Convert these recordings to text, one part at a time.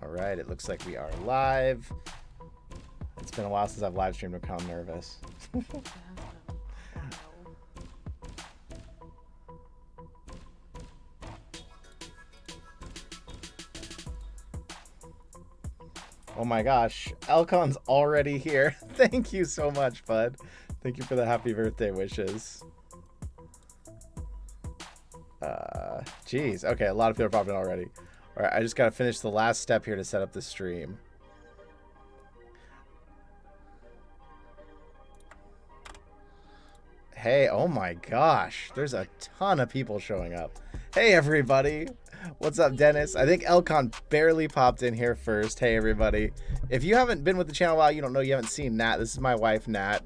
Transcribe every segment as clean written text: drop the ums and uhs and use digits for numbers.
All right, it looks like we are live. It's been a while since I've live streamed. I'm kind of nervous. Oh my gosh, Elcon's already here. Thank you so much, bud. Thank you for the happy birthday wishes. Geez, okay, a lot of people are popping in already. All right, I just gotta finish the last step here to set up the stream. Hey, oh my gosh, there's a ton of people showing up. Hey everybody, what's up Dennis? I think Elcon barely popped in here first. Hey everybody, if you haven't been with the channel a while, you don't know, you haven't seen Nat. This is my wife Nat.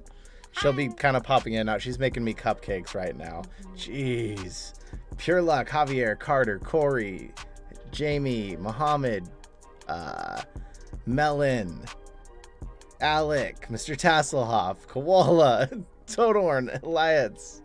She'll be kind of popping in and out. She's making me cupcakes right now. Jeez. Pure Luck, Javier, Carter, Corey, Jamie, Mohammed, Melon, Alec, Mr. Tasselhoff, Koala, Todorn, Elias.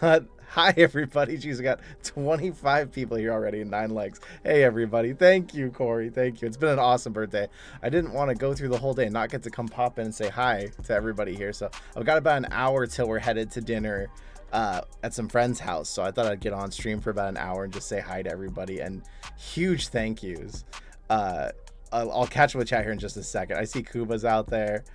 Hi, everybody. Jeez, we got 25 people here already and 9 likes. Hey, everybody. Thank you, Corey. Thank you. It's been an awesome birthday. I didn't want to go through the whole day and not get to come pop in and say hi to everybody here. So I've got about an hour till we're headed to dinner at some friend's house. So I thought I'd get on stream for about an hour and just say hi to everybody. And huge thank yous. I'll catch up with chat here in just a second. I see Kuba's out there.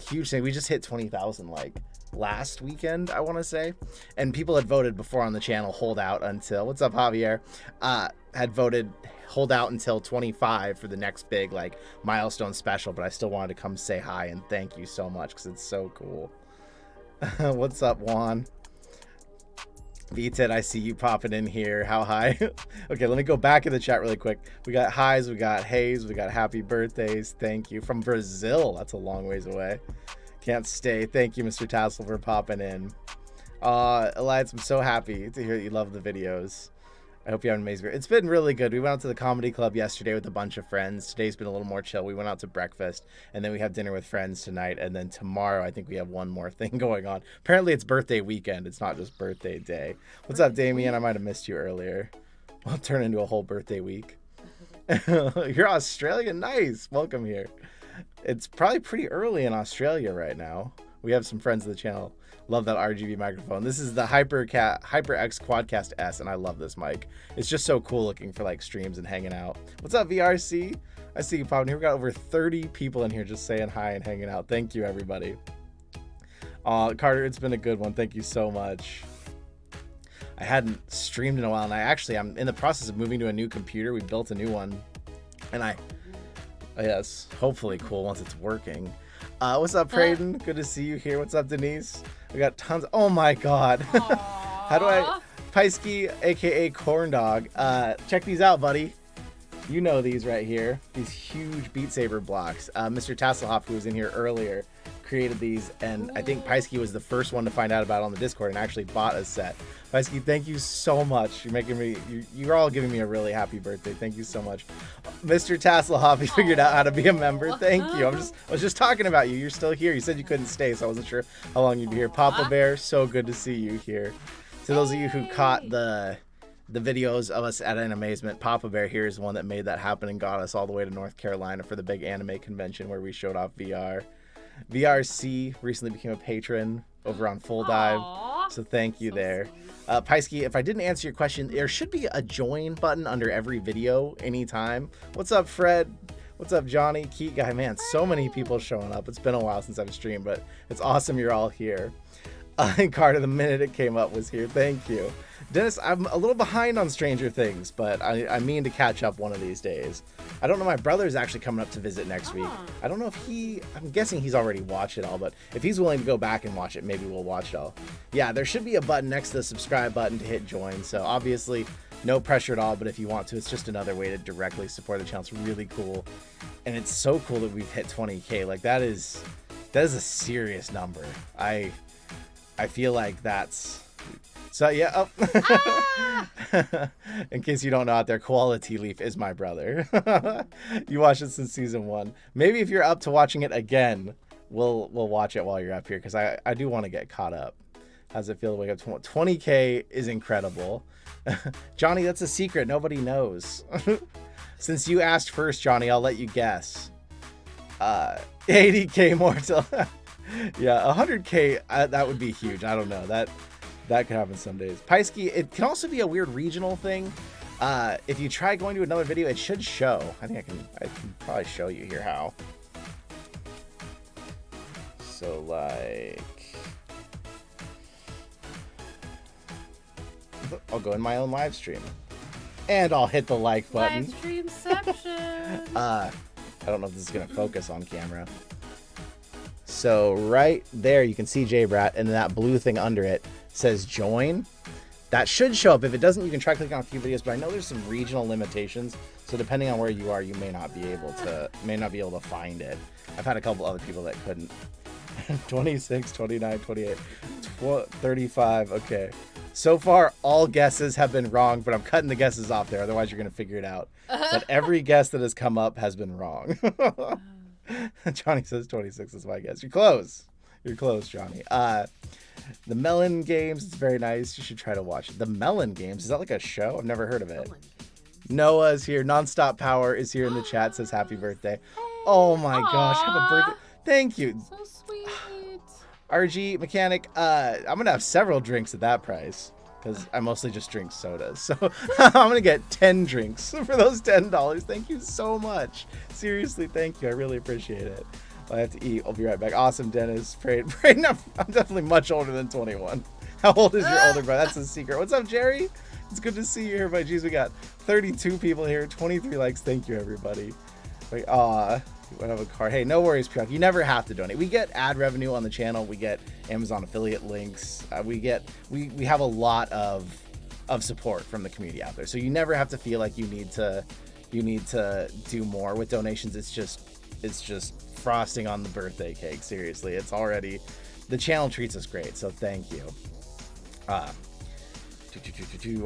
Huge thing. We just hit 20,000 like last weekend, I want to say, and people had voted before on the channel hold out until, what's up Javier, had voted hold out until 25 for the next big like milestone special, but I still wanted to come say hi and thank you so much because it's so cool. What's up Juan? Vited, I see you popping in here. How high? Okay, let me go back in the chat really quick. We got highs, we got hays, we got happy birthdays. Thank you. From Brazil. That's a long ways away. Can't stay. Thank you, Mr. Tassel, for popping in. Elias, I'm so happy to hear that you love the videos. I hope you have an amazing birthday. It's been really good. We went out to the comedy club yesterday with a bunch of friends. Today's been a little more chill. We went out to breakfast, and then we have dinner with friends tonight. And then tomorrow, I think we have one more thing going on. Apparently, it's birthday weekend. It's not just birthday day. What's up, Damien? I might have missed you earlier. I'll turn into a whole birthday week. You're Australian? Nice. Welcome here. It's probably pretty early in Australia right now. We have some friends of the channel. Love that RGB microphone. This is the HyperX Quadcast S, and I love this mic. It's just so cool looking for like streams and hanging out. What's up, VRC? I see you popping here. We got over 30 people in here just saying hi and hanging out. Thank you, everybody. Carter, it's been a good one. Thank you so much. I hadn't streamed in a while, and I'm in the process of moving to a new computer. We built a new one, and yes, hopefully cool once it's working. What's up, Prayden? Good to see you here. What's up, Denise? We got tons. Oh my God. How do I? Paisky, aka Corn Dog. Check these out, buddy. You know these right here. These huge Beat Saber blocks. Mr. Tasselhoff, who was in here earlier, created these, and I think Paisky was the first one to find out about it on the Discord and actually bought a set. Paisky, thank you so much. You're making me. You're all giving me a really happy birthday. Thank you so much, Mr. Tasselhoff. You figured out how to be a member. Thank you. I was just talking about you. You're still here. You said you couldn't stay, so I wasn't sure how long you'd be here. Papa Bear, so good to see you here. To those of you who caught the videos of us at an amazement, Papa Bear here is the one that made that happen and got us all the way to North Carolina for the big anime convention where we showed off VR. VRC recently became a patron over on Full Dive, so thank you there. Paisky, if I didn't answer your question, there should be a join button under every video anytime. What's up, Fred? What's up, Johnny? Keat Guy, man, so many people showing up. It's been a while since I've streamed, but it's awesome you're all here. Carter, the minute it came up, was here. Thank you. Dennis, I'm a little behind on Stranger Things, but I mean to catch up one of these days. I don't know, my brother's actually coming up to visit next week. I don't know if I'm guessing he's already watched it all, but if he's willing to go back and watch it, maybe we'll watch it all. Yeah, there should be a button next to the subscribe button to hit join, so obviously no pressure at all, but if you want to, it's just another way to directly support the channel. It's really cool, and it's so cool that we've hit 20K. Like, that is a serious number. I feel like that's... So yeah, in case you don't know out there, Koala Tea Leaf is my brother. You watched it since season 1. Maybe if you're up to watching it again, we'll watch it while you're up here, because I do want to get caught up. How's it feel to wake up? 20K is incredible. Johnny, that's a secret. Nobody knows. Since you asked first, Johnny, I'll let you guess. 80K more till yeah, 100K. That would be huge. I don't know. That could happen some days. Paisky, it can also be a weird regional thing. If you try going to another video, it should show. I think I can probably show you here how. So like, I'll go in my own live stream. And I'll hit the like button. Live streamception. I don't know if this is going to focus on camera. So right there, you can see JayBratt, and that blue thing under it says join. That should show up. If it doesn't, you can try clicking on a few videos, but I know there's some regional limitations. So depending on where you are, you may not be able to find it. I've had a couple other people that couldn't. 26, 29, 28, 35. Okay. So far, all guesses have been wrong, but I'm cutting the guesses off there. Otherwise, you're going to figure it out. But every guess that has come up has been wrong. Johnny says 26 is my guess. You're close. You're close, Johnny. The Melon Games, it's very nice. You should try to watch it. The Melon Games, is that like a show? I've never heard of it. Noah's here. Nonstop Power is here in the chat, says happy birthday. Oh my gosh, have a birthday. Thank you. So sweet. RG Mechanic, I'm going to have several drinks at that price because I mostly just drink sodas. So I'm going to get 10 drinks for those $10. Thank you so much. Seriously, thank you. I really appreciate it. I have to eat. I'll be right back. Awesome, Dennis. Pray. I'm definitely much older than 21. How old is your older brother? That's a secret. What's up, Jerry? It's good to see you here, but geez, we got 32 people here, 23 likes. Thank you, everybody. Wait, we have a card. Hey, no worries, Piyok. You never have to donate. We get ad revenue on the channel. We get Amazon affiliate links. We have a lot of support from the community out there. So you never have to feel like you need to do more with donations. It's just frosting on the birthday cake. Seriously, it's already, the channel treats us great. So thank you. Why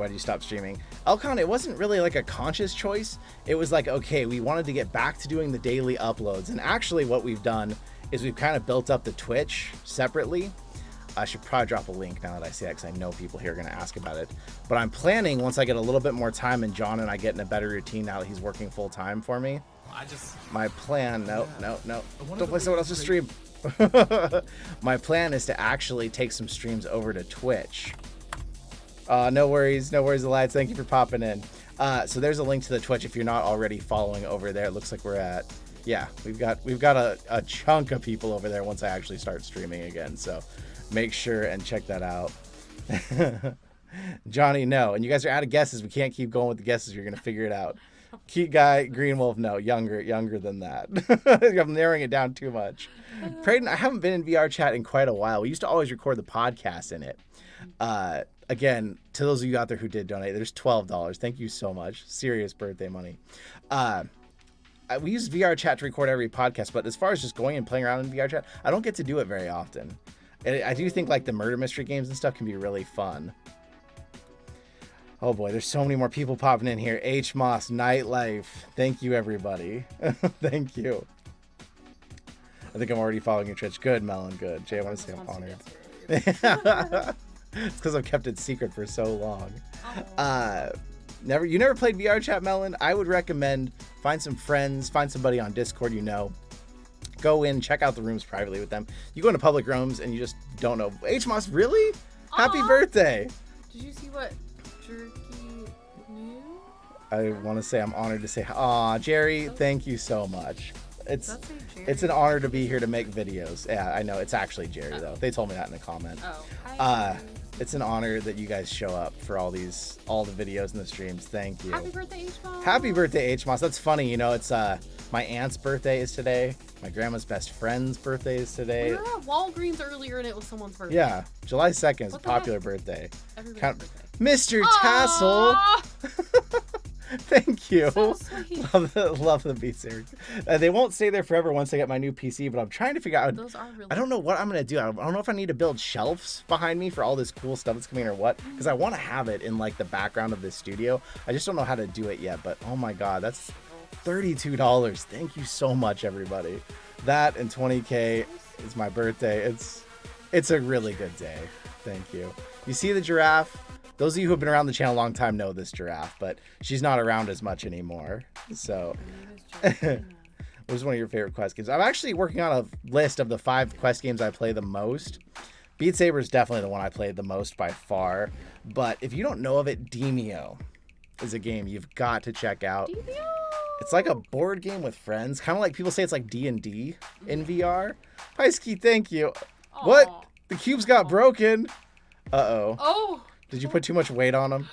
did you stop streaming? Elcon, it wasn't really like a conscious choice. It was like, okay, we wanted to get back to doing the daily uploads. And actually what we've done is we've kind of built up the Twitch separately. I should probably drop a link now that I see that, because I know people here are going to ask about it. But I'm planning, once I get a little bit more time and John and I get in a better routine now that he's working full time for me. My plan, no. Don't play someone else's stream. My plan is to actually take some streams over to Twitch. No worries, Elias. Thank you for popping in. So there's a link to the Twitch if you're not already following over there. It looks like we're at, yeah, we've got a chunk of people over there once I actually start streaming again. So make sure and check that out. Johnny, no. And you guys are out of guesses. We can't keep going with the guesses. You're gonna figure it out. Cute guy, Green Wolf, no, younger than that. I'm narrowing it down too much. Prayden, I haven't been in VR chat in quite a while. We used to always record the podcast in it. Again, to those of you out there who did donate, there's $12. Thank you so much. Serious birthday money. We use VR chat to record every podcast, but as far as just going and playing around in VR chat, I don't get to do it very often. And I do think like the murder mystery games and stuff can be really fun. Oh boy, there's so many more people popping in here. H Moss, Nightlife. Thank you, everybody. Thank you. I think I'm already following your Twitch. Good, Melon. Good. Jay, I want to say I'm honored. It's because I've kept it secret for so long. You never played VR chat, Melon? I would recommend find some friends, find somebody on Discord you know. Go in, check out the rooms privately with them. You go into public rooms and you just don't know. H Moss, really? Happy birthday. Did you see what Jerky knew? I want to say I'm honored to say, aw, Jerry, thank you so much. It's an honor to be here to make videos. Yeah, I know. It's actually Jerry, though. They told me that in a comment. It's an honor that you guys show up for all the videos and the streams. Thank you. Happy birthday, H-Moss. Happy birthday, H-Moss. That's funny. You know, it's my aunt's birthday is today. My grandma's best friend's birthday is today. We were at Walgreens earlier and it was someone's birthday. Yeah, July 2nd is a popular birthday. Everybody's birthday. Mr. Tassel. Thank you. So sweet. Love the beats, Eric. They won't stay there forever once I get my new PC, but I'm trying to figure out. Those are really I don't know what I'm going to do. I don't know if I need to build shelves behind me for all this cool stuff that's coming in or what, because I want to have it in like the background of this studio. I just don't know how to do it yet, but oh my God, that's $32. Thank you so much, everybody. That and 20K is my birthday. It's a really good day. Thank you. You see the giraffe? Those of you who have been around the channel a long time know this giraffe, but she's not around as much anymore. So, what was one of your favorite quest games? I'm actually working on a list of the 5 quest games I play the most. Beat Saber is definitely the one I played the most by far. But if you don't know of it, Demeo is a game you've got to check out. Demeo! It's like a board game with friends. Kind of like people say it's like D&D in VR. Hi, Ski, thank you. Aww. What? The cubes got broken. Uh-oh. Oh! Did you put too much weight on them?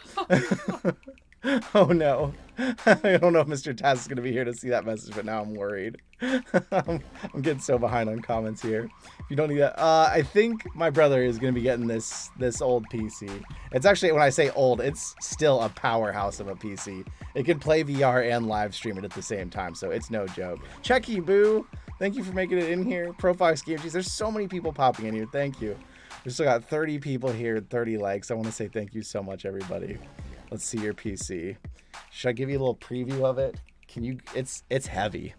Oh, no. I don't know if Mr. Taz is going to be here to see that message, but now I'm worried. I'm getting so behind on comments here. If you don't need that, I think my brother is going to be getting this old PC. It's actually, when I say old, it's still a powerhouse of a PC. It can play VR and live stream it at the same time, so it's no joke. Checky Boo, thank you for making it in here. Profox Game Cheese, there's so many people popping in here. Thank you. We still got 30 people here, 30 likes. I want to say thank you so much, everybody. Let's see your PC. Should I give you a little preview of it? Can you? It's heavy.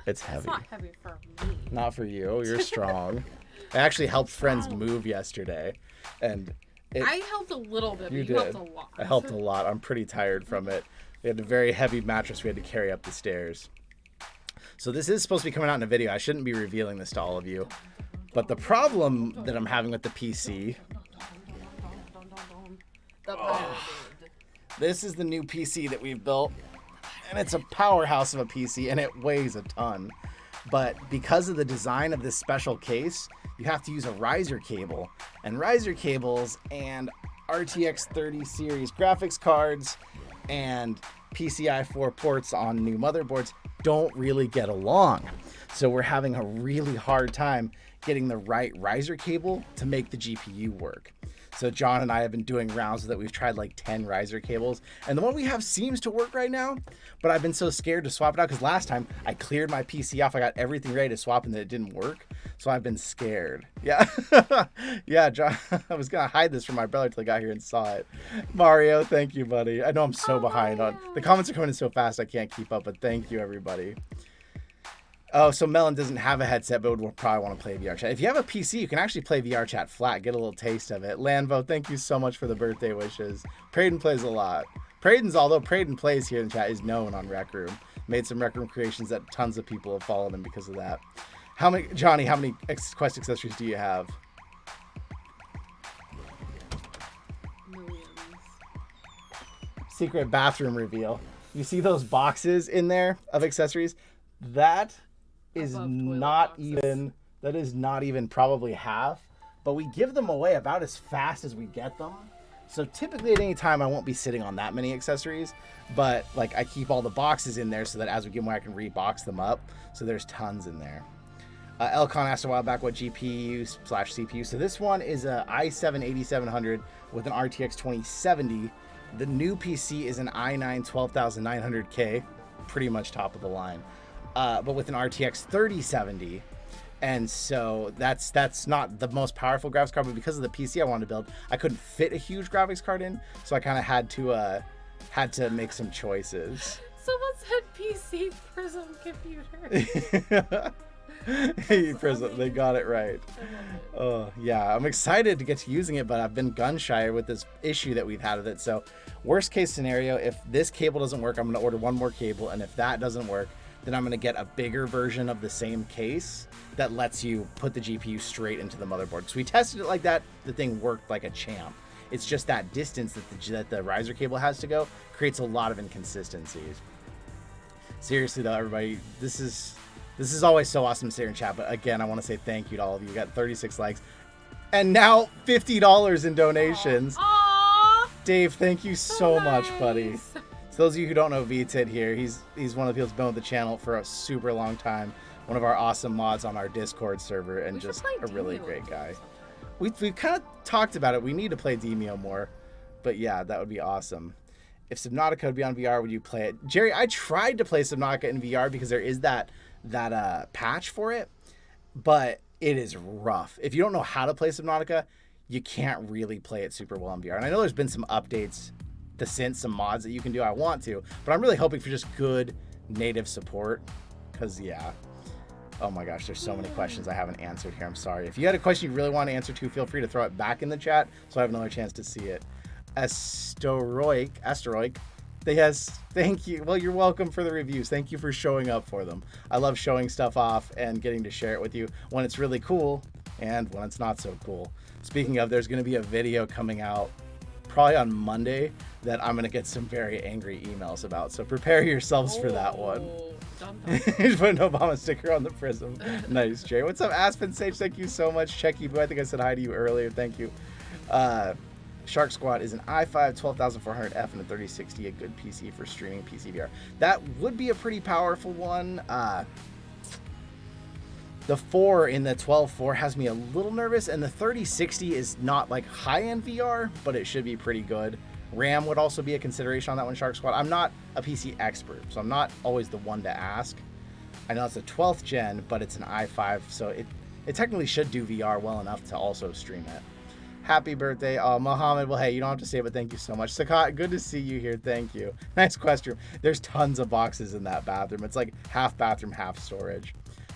It's heavy. It's not heavy for me. Not for you. You're strong. I actually helped friends move yesterday, and I helped a little bit. You but you did. helped a lot. I helped a lot. I'm pretty tired from it. We had a very heavy mattress we had to carry up the stairs. So this is supposed to be coming out in a video. I shouldn't be revealing this to all of you. But the problem that I'm having with the PC... This is the new PC that we've built. And it's a powerhouse of a PC, and it weighs a ton. But because of the design of this special case, you have to use a riser cable. And riser cables and RTX 30 series graphics cards and PCI 4 ports on new motherboards don't really get along. So we're having a really hard time getting the right riser cable to make the GPU work. So John and I have been doing rounds that we've tried like 10 riser cables, and the one we have seems to work right now, but I've been so scared to swap it out because last time I cleared my PC off, I got everything ready to swap and then it didn't work. So I've been scared. Yeah. Yeah, John, I was gonna hide this from my brother until I got here and saw it. Mario, thank you, buddy. I know I'm so behind on the comments are coming in so fast I can't keep up, but thank you, everybody. Oh, so Melon doesn't have a headset, but would probably want to play VR chat. If you have a PC, you can actually play VR chat flat, get a little taste of it. Lanvo, thank you so much for the birthday wishes. Prayden plays a lot. Although Prayden plays here in chat, is known on Rec Room. Made some Rec Room creations that tons of people have followed him because of that. Johnny, how many Quest accessories do you have? Millions. Secret bathroom reveal. You see those boxes in there of accessories? That is not even probably half, but we give them away about as fast as we get them. So typically at any time I won't be sitting on that many accessories, but like I keep all the boxes in there so that as we give them away I can rebox them up. So there's tons in there. Elcon asked a while back what GPU/CPU. So this one is a i7-8700 with an RTX 2070. The new PC is an i9 12900K, pretty much top of the line. But with an RTX 3070, and so that's not the most powerful graphics card, but because of the PC I wanted to build, I couldn't fit a huge graphics card in, so I kind of had to make some choices. Someone said PC Prism computer. Hey, Prism, they got it right. Oh yeah, I'm excited to get to using it, but I've been gun shy with this issue that we've had with it. So worst case scenario, if this cable doesn't work, I'm going to order one more cable, and if that doesn't work, then I'm going to get a bigger version of the same case that lets you put the GPU straight into the motherboard. So we tested it like that. The thing worked like a champ. It's just that distance that the riser cable has to go creates a lot of inconsistencies. Seriously though, everybody, this is always so awesome to stay in chat. But again, I want to say thank you to all of you. You got 36 likes and now $50 in donations. Aww. Dave, thank you so much, buddy. Nice. So those of you who don't know VTid here, he's one of the people who's been with the channel for a super long time. One of our awesome mods on our Discord server, and just a really great guy. We've kind of talked about it. We need to play Demeo more, but yeah, that would be awesome. If Subnautica would be on VR, would you play it? Jerry, I tried to play Subnautica in VR because there is that patch for it, but it is rough. If you don't know how to play Subnautica, you can't really play it super well in VR. And I know there's been some updates to synth, some mods that you can do. I want to, but I'm really hoping for just good native support, because yeah. Oh my gosh, there's so many questions I haven't answered here. I'm sorry. If you had a question you really want to answer to, feel free to throw it back in the chat so I have another chance to see it. Asteroic. Thank you. Well, you're welcome for the reviews. Thank you for showing up for them. I love showing stuff off and getting to share it with you when it's really cool and when it's not so cool. Speaking of, there's going to be a video coming out probably on Monday that I'm going to get some very angry emails about. So prepare yourselves for that one. Just put an Obama sticker on the prism. Nice, Jay. What's up, Aspen Sage? Thank you so much. Checky Boo, I think I said hi to you earlier. Thank you. Shark Squad is an i5 12400F and a 3060, a good PC for streaming PCVR. That would be a pretty powerful one. The 4 in the 12.4 has me a little nervous, and the 3060 is not like high-end VR, but it should be pretty good. RAM would also be a consideration on that one, Shark Squad. I'm not a PC expert, so I'm not always the one to ask. I know it's a 12th gen, but it's an i5, so it technically should do VR well enough to also stream it. Happy birthday, Mohammed. Well, hey, you don't have to say it, but thank you so much. Sakat, good to see you here. Thank you. Nice question. There's tons of boxes in that bathroom. It's like half bathroom, half storage.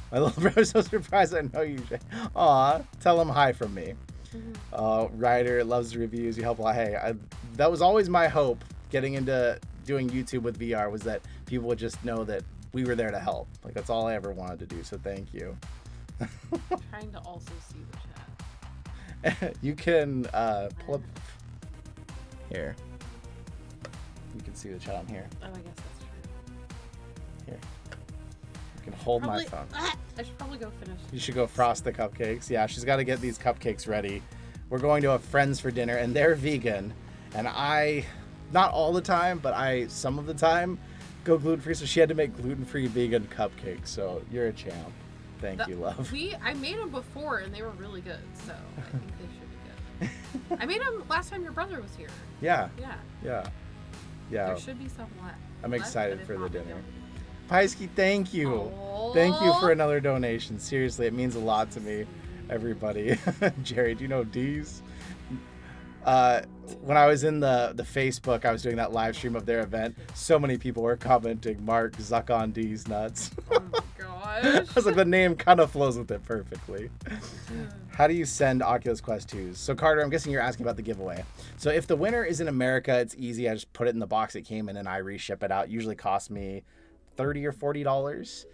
My little brother's so surprised I know you. Aw, tell him hi from me. Ryder loves the reviews. You help a lot. Hey, that was always my hope getting into doing YouTube with VR, was that people would just know that we were there to help. Like, that's all I ever wanted to do. So thank you. I'm trying to also see the chat. You can pull up here. You can see the chat on here. Oh, I guess that's true. Here. You can hold my phone. I should probably go finish. You should go frost the cupcakes. Yeah, she's got to get these cupcakes ready. We're going to a friend's for dinner, and they're vegan. And I, not all the time, but some of the time, go gluten-free. So she had to make gluten-free vegan cupcakes. So you're a champ. Thank you, love. I made them before, and they were really good. So I think they should be good. I made them last time your brother was here. Yeah. Yeah. Yeah. Yeah. There should be some left. I'm excited for the not, dinner. Paisky, thank you. Aww. Thank you for another donation. Seriously, it means a lot to me, everybody. Jerry, do you know D's? When I was in the Facebook, I was doing that live stream of their event. So many people were commenting, Mark, Zuck on D's nuts. Oh my gosh. I was like, the name kind of flows with it perfectly. How do you send Oculus Quest 2s? So Carter, I'm guessing you're asking about the giveaway. So if the winner is in America, it's easy. I just put it in the box it came in and I reship it out. Usually costs me $30 or $40.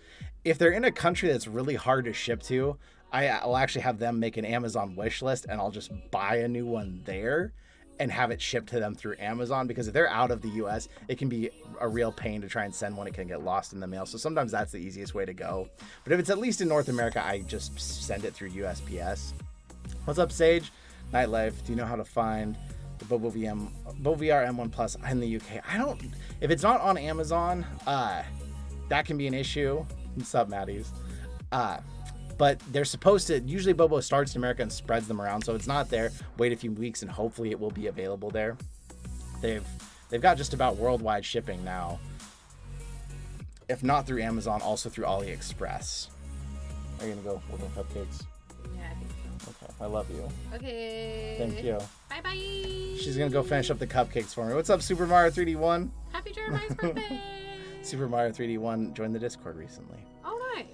If they're in a country that's really hard to ship to, I'll actually have them make an Amazon wish list and I'll just buy a new one there and have it shipped to them through Amazon, because if they're out of the US, it can be a real pain to try and send one. It can get lost in the mail. So sometimes that's the easiest way to go. But if it's at least in North America, I just send it through USPS. What's up, Sage? Nightlife, do you know how to find the Bobo VR M1 Plus in the UK? If it's not on Amazon, that can be an issue. What's up, Maddies? But they're supposed to, usually Bobo starts in America and spreads them around. So if it's not there, wait a few weeks and hopefully it will be available there. They've got just about worldwide shipping now. If not through Amazon, also through AliExpress. Are you gonna go with the cupcakes? Yeah, I think so. Okay, I love you. Okay. Thank you. Bye-bye. She's gonna go finish up the cupcakes for me. What's up, Super Mario 3D1? Happy Jeremiah's birthday. Super Mario 3D1 joined the Discord recently. Oh, nice.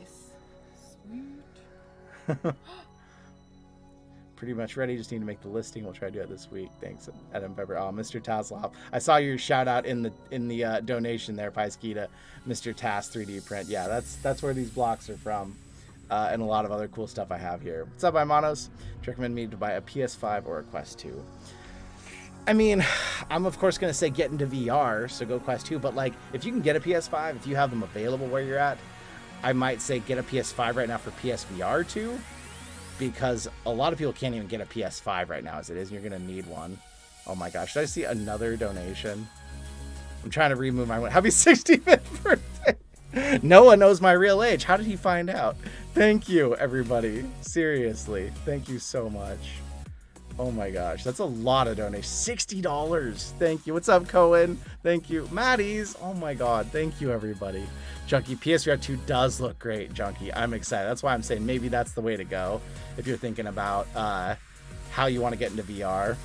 Pretty much ready. Just need to make the listing. We'll try to do it this week. Thanks, Adam Pepper. Oh, Mr. Taslov. I saw your shout out in the donation there, Paisky, to Mr. Tas 3D Print. Yeah, that's where these blocks are from, and a lot of other cool stuff I have here. What's up, Imanos? Do you recommend me to buy a PS5 or a Quest 2? I mean, I'm of course gonna say get into VR, so go Quest 2. But like, if you can get a PS5, if you have them available where you're at, I might say get a PS5 right now for PSVR 2, because a lot of people can't even get a PS5 right now as it is, and you're going to need one. Oh my gosh, did I see another donation? I'm trying to remove my one. Happy 65th birthday! Noah knows my real age. How did he find out? Thank you, everybody. Seriously, thank you so much. Oh my gosh, that's a lot of donations. $60. Thank you. What's up, Cohen? Thank you. Maddie's. Oh my god. Thank you, everybody. Junkie, PSVR 2 does look great, Junkie. I'm excited. That's why I'm saying maybe that's the way to go if you're thinking about how you want to get into VR.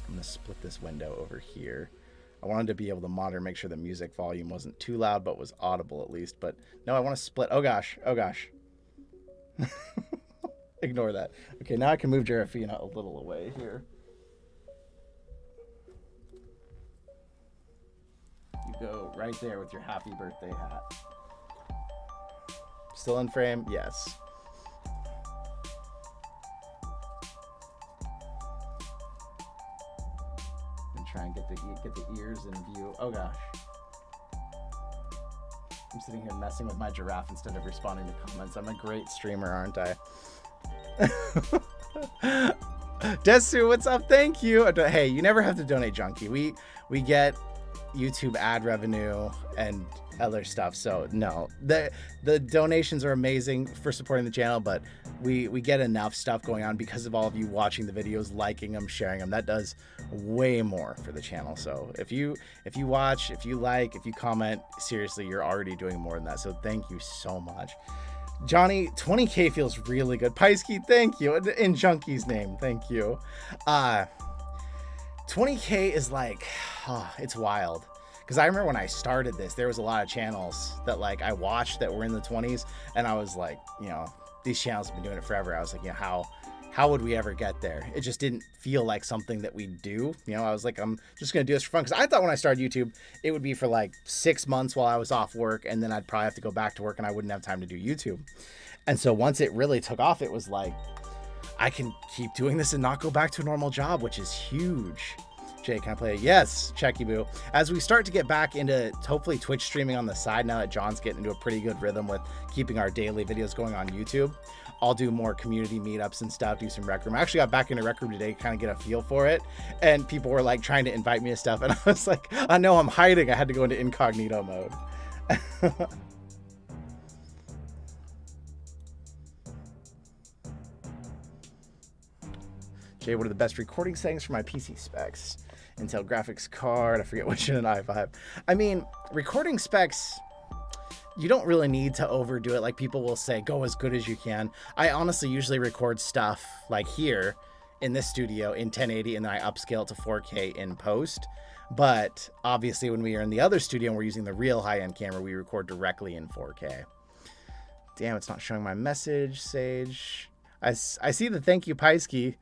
I'm going to split this window over here. I wanted to be able to monitor, make sure the music volume wasn't too loud, but was audible at least. But no, I want to split. Oh gosh. Oh gosh. Ignore that. Okay, now I can move Jerafina a little away here. go right there with your happy birthday hat. Still in frame? Yes. And try and get the ears in view. Oh gosh. I'm sitting here messing with my giraffe instead of responding to comments. I'm a great streamer, aren't I? Desu, what's up? Thank you. Hey, you never have to donate, Junkie. We get YouTube ad revenue and other stuff, so no, the donations are amazing for supporting the channel, but we get enough stuff going on because of all of you watching the videos, liking them, sharing them. That does way more for the channel. So if you watch, if you like, if you comment, seriously, you're already doing more than that, so thank you so much. Johnny, 20K feels really good. Paisky, thank you. In Junkie's name, thank you. 20K is like, it's wild. Because I remember when I started this, there was a lot of channels that like I watched that were in the 20s, and I was like, you know, these channels have been doing it forever. I was like, you know, how would we ever get there? It just didn't feel like something that we do. You know, I was like, I'm just going to do this for fun. Because I thought when I started YouTube, it would be for like 6 months while I was off work, and then I'd probably have to go back to work and I wouldn't have time to do YouTube. And so once it really took off, it was like, I can keep doing this and not go back to a normal job, which is huge. Jay, can I play? Yes, Checky Boo. As we start to get back into hopefully Twitch streaming on the side, now that John's getting into a pretty good rhythm with keeping our daily videos going on YouTube, I'll do more community meetups and stuff, do some Rec Room. I actually got back into Rec Room today, kind of get a feel for it. And people were like trying to invite me to stuff. And I was like, I know I'm hiding. I had to go into incognito mode. Jay, what are the best recording settings for my PC specs? Intel graphics card, I forget which in an i5. I mean, recording specs, you don't really need to overdo it. Like people will say, go as good as you can. I honestly usually record stuff like here in this studio in 1080 and then I upscale it to 4K in post. But obviously when we are in the other studio and we're using the real high-end camera, we record directly in 4K. Damn, it's not showing my message, Sage. I see the thank you, Paisky.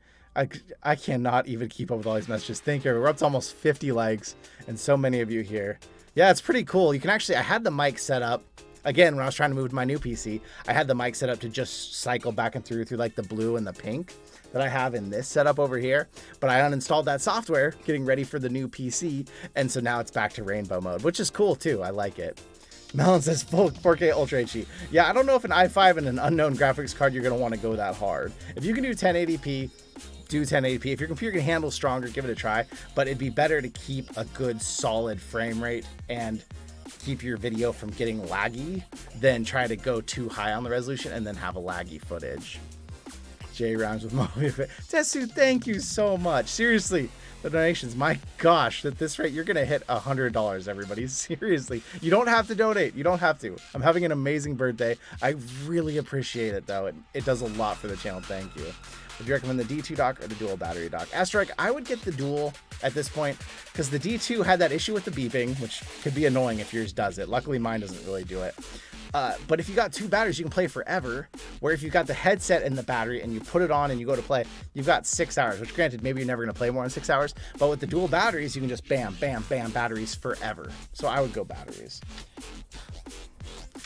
I cannot even keep up with all these messages. Thank you. We're up to almost 50 likes and so many of you here. Yeah, it's pretty cool. You can actually, I had the mic set up. Again, when I was trying to move to my new PC, I had the mic set up to just cycle back and through like the blue and the pink that I have in this setup over here. But I uninstalled that software, getting ready for the new PC. And so now it's back to rainbow mode, which is cool too. I like it. Melon says full 4K Ultra HD. Yeah, I don't know if an i5 and an unknown graphics card, you're going to want to go that hard. If you can do 1080p, do 1080p. If your computer can handle stronger, give it a try. But it'd be better to keep a good solid frame rate and keep your video from getting laggy than try to go too high on the resolution and then have a laggy footage. J rhymes with Moby. Tetsu, thank you so much. Seriously, the donations, my gosh, at this rate, you're going to hit $100, everybody. Seriously, you don't have to donate. You don't have to. I'm having an amazing birthday. I really appreciate it, though. It does a lot for the channel. Thank you. Would you recommend the D2 dock or the dual battery dock? Asterike, I would get the dual at this point because the D2 had that issue with the beeping, which could be annoying if yours does it. Luckily, mine doesn't really do it. But if you got two batteries, you can play forever. Where if you've got the headset and the battery and you put it on and you go to play, you've got 6 hours, which granted, maybe you're never going to play more than 6 hours. But with the dual batteries, you can just bam, bam, bam, batteries forever. So I would go batteries.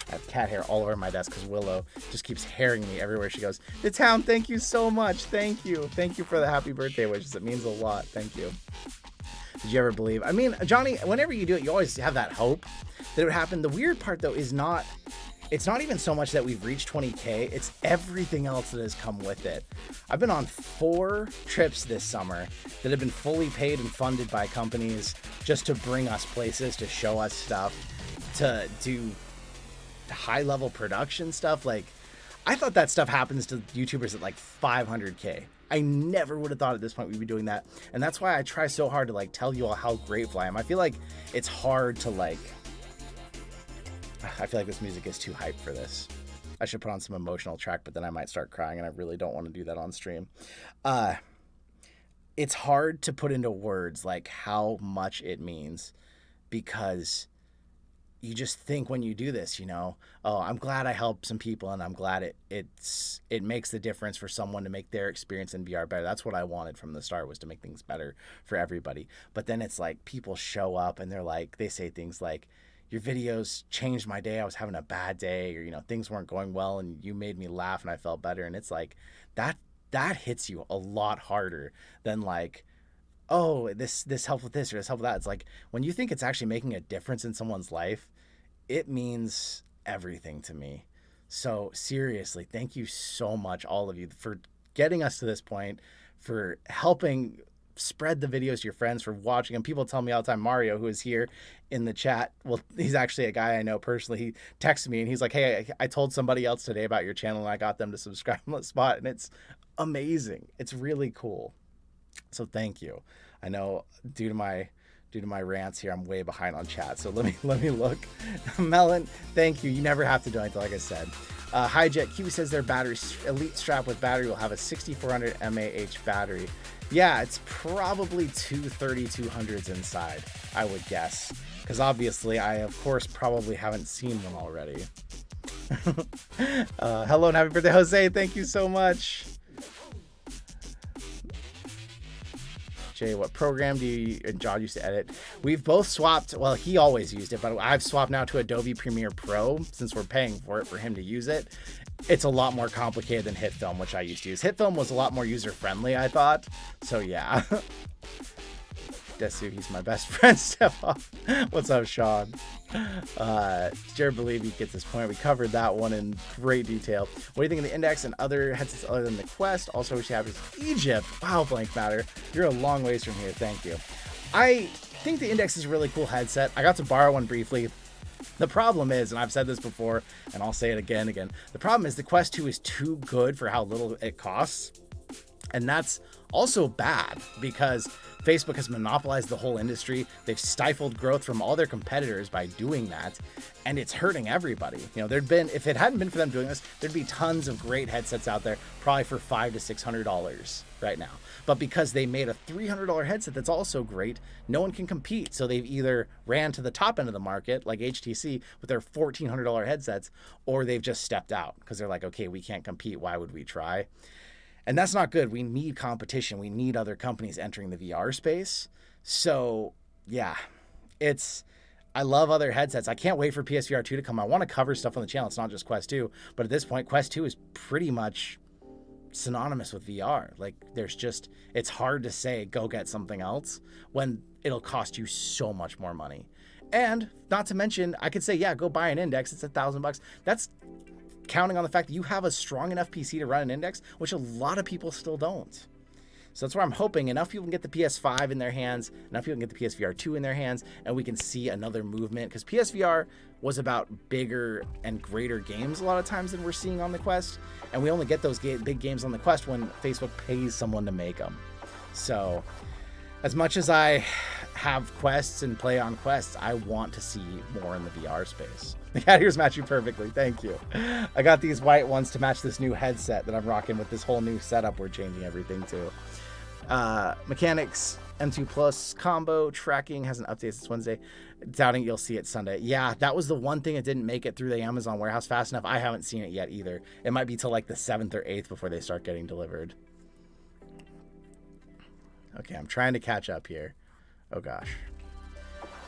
I have cat hair all over my desk because Willow just keeps hairing me everywhere she goes. The town, thank you so much. Thank you. Thank you for the happy birthday wishes. It means a lot. Thank you. Did you ever believe? I mean, Johnny, whenever you do it, you always have that hope that it would happen. The weird part, though, is it's not even so much that we've reached 20K. It's everything else that has come with it. I've been on 4 trips this summer that have been fully paid and funded by companies just to bring us places, to show us stuff, to do high-level production stuff. Like, I thought that stuff happens to YouTubers at like 500K. I never would have thought at this point we'd be doing that. And that's why I try so hard to like tell you all how grateful I am. I feel like it's hard to like, I feel like this music is too hype for this. I should put on some emotional track, but then I might start crying and I really don't want to do that on stream. It's hard to put into words like how much it means because you just think when you do this, oh, I'm glad I helped some people, and I'm glad it makes the difference for someone to make their experience in VR better. That's what I wanted from the start, was to make things better for everybody. But then it's like people show up and they say things like, your videos changed my day. I was having a bad day, or, things weren't going well and you made me laugh and I felt better. And it's like that hits you a lot harder than like, oh, this helped with this or this helped with that. It's like when you think it's actually making a difference in someone's life, it means everything to me. So seriously, thank you so much, all of you, for getting us to this point, for helping spread the videos to your friends, for watching them. People tell me all the time, Mario, who is here in the chat, well, he's actually a guy I know personally. He texted me and he's like, hey, I told somebody else today about your channel and I got them to subscribe on the spot. And it's amazing. It's really cool. So thank you. I know due to my rants here, I'm way behind on chat. So let me look. Melon, thank you. You never have to do anything, like I said. Hijack Q says their battery elite strap with battery will have a 6400 mAh battery. Yeah, it's probably two 3200s inside, I would guess. Because obviously I, of course, probably haven't seen one already. Hello and happy birthday, Jose. Thank you so much. Jay, what program do you and John used to edit? We've both swapped. Well, he always used it, but I've swapped now to Adobe Premiere Pro since we're paying for it for him to use it. It's a lot more complicated than HitFilm, which I used to use. HitFilm was a lot more user-friendly, I thought. So yeah. Desu, he's my best friend. Step off. What's up, Sean? Jared believe he gets this point. We covered that one in great detail. What do you think of the Index and other headsets other than the Quest? Also, wish you happy Egypt. Wow, Blank Matter. You're a long ways from here. Thank you. I think the Index is a really cool headset. I got to borrow one briefly. The problem is, and I've said this before, and I'll say it again. The problem is the Quest 2 is too good for how little it costs. And that's also bad because Facebook has monopolized the whole industry. They've stifled growth from all their competitors by doing that, and it's hurting everybody. If it hadn't been for them doing this, there'd be tons of great headsets out there, probably for $500 to $600 right now. But because they made a $300 headset that's also great, no one can compete. So they've either ran to the top end of the market, like HTC, with their $1,400 headsets, or they've just stepped out because they're like, okay, we can't compete. Why would we try? And that's not good. We need competition. We need other companies entering the VR space. So yeah, I love other headsets. I can't wait for PSVR 2 to come. I want to cover stuff on the channel. It's not just Quest 2, but at this point, Quest 2 is pretty much synonymous with VR. Like it's hard to say, go get something else when it'll cost you so much more money. And not to mention, I could say, yeah, go buy an Index. It's $1,000. That's counting on the fact that you have a strong enough PC to run an Index, which a lot of people still don't. So that's where I'm hoping enough people can get the PS5 in their hands, enough people can get the PSVR 2 in their hands, and we can see another movement. Because PSVR was about bigger and greater games a lot of times than we're seeing on the Quest. And we only get those big games on the Quest when Facebook pays someone to make them. So as much as I have quests and play on quests, I want to see more in the VR space. The cat ears match you perfectly. Thank you. I got these white ones to match this new headset that I'm rocking with this whole new setup we're changing everything to. Mechanics M2 Plus combo tracking has an update this Wednesday. Doubting you'll see it Sunday. Yeah, that was the one thing that didn't make it through the Amazon warehouse fast enough. I haven't seen it yet either. It might be till like the 7th or 8th before they start getting delivered. Okay, I'm trying to catch up here. Oh gosh.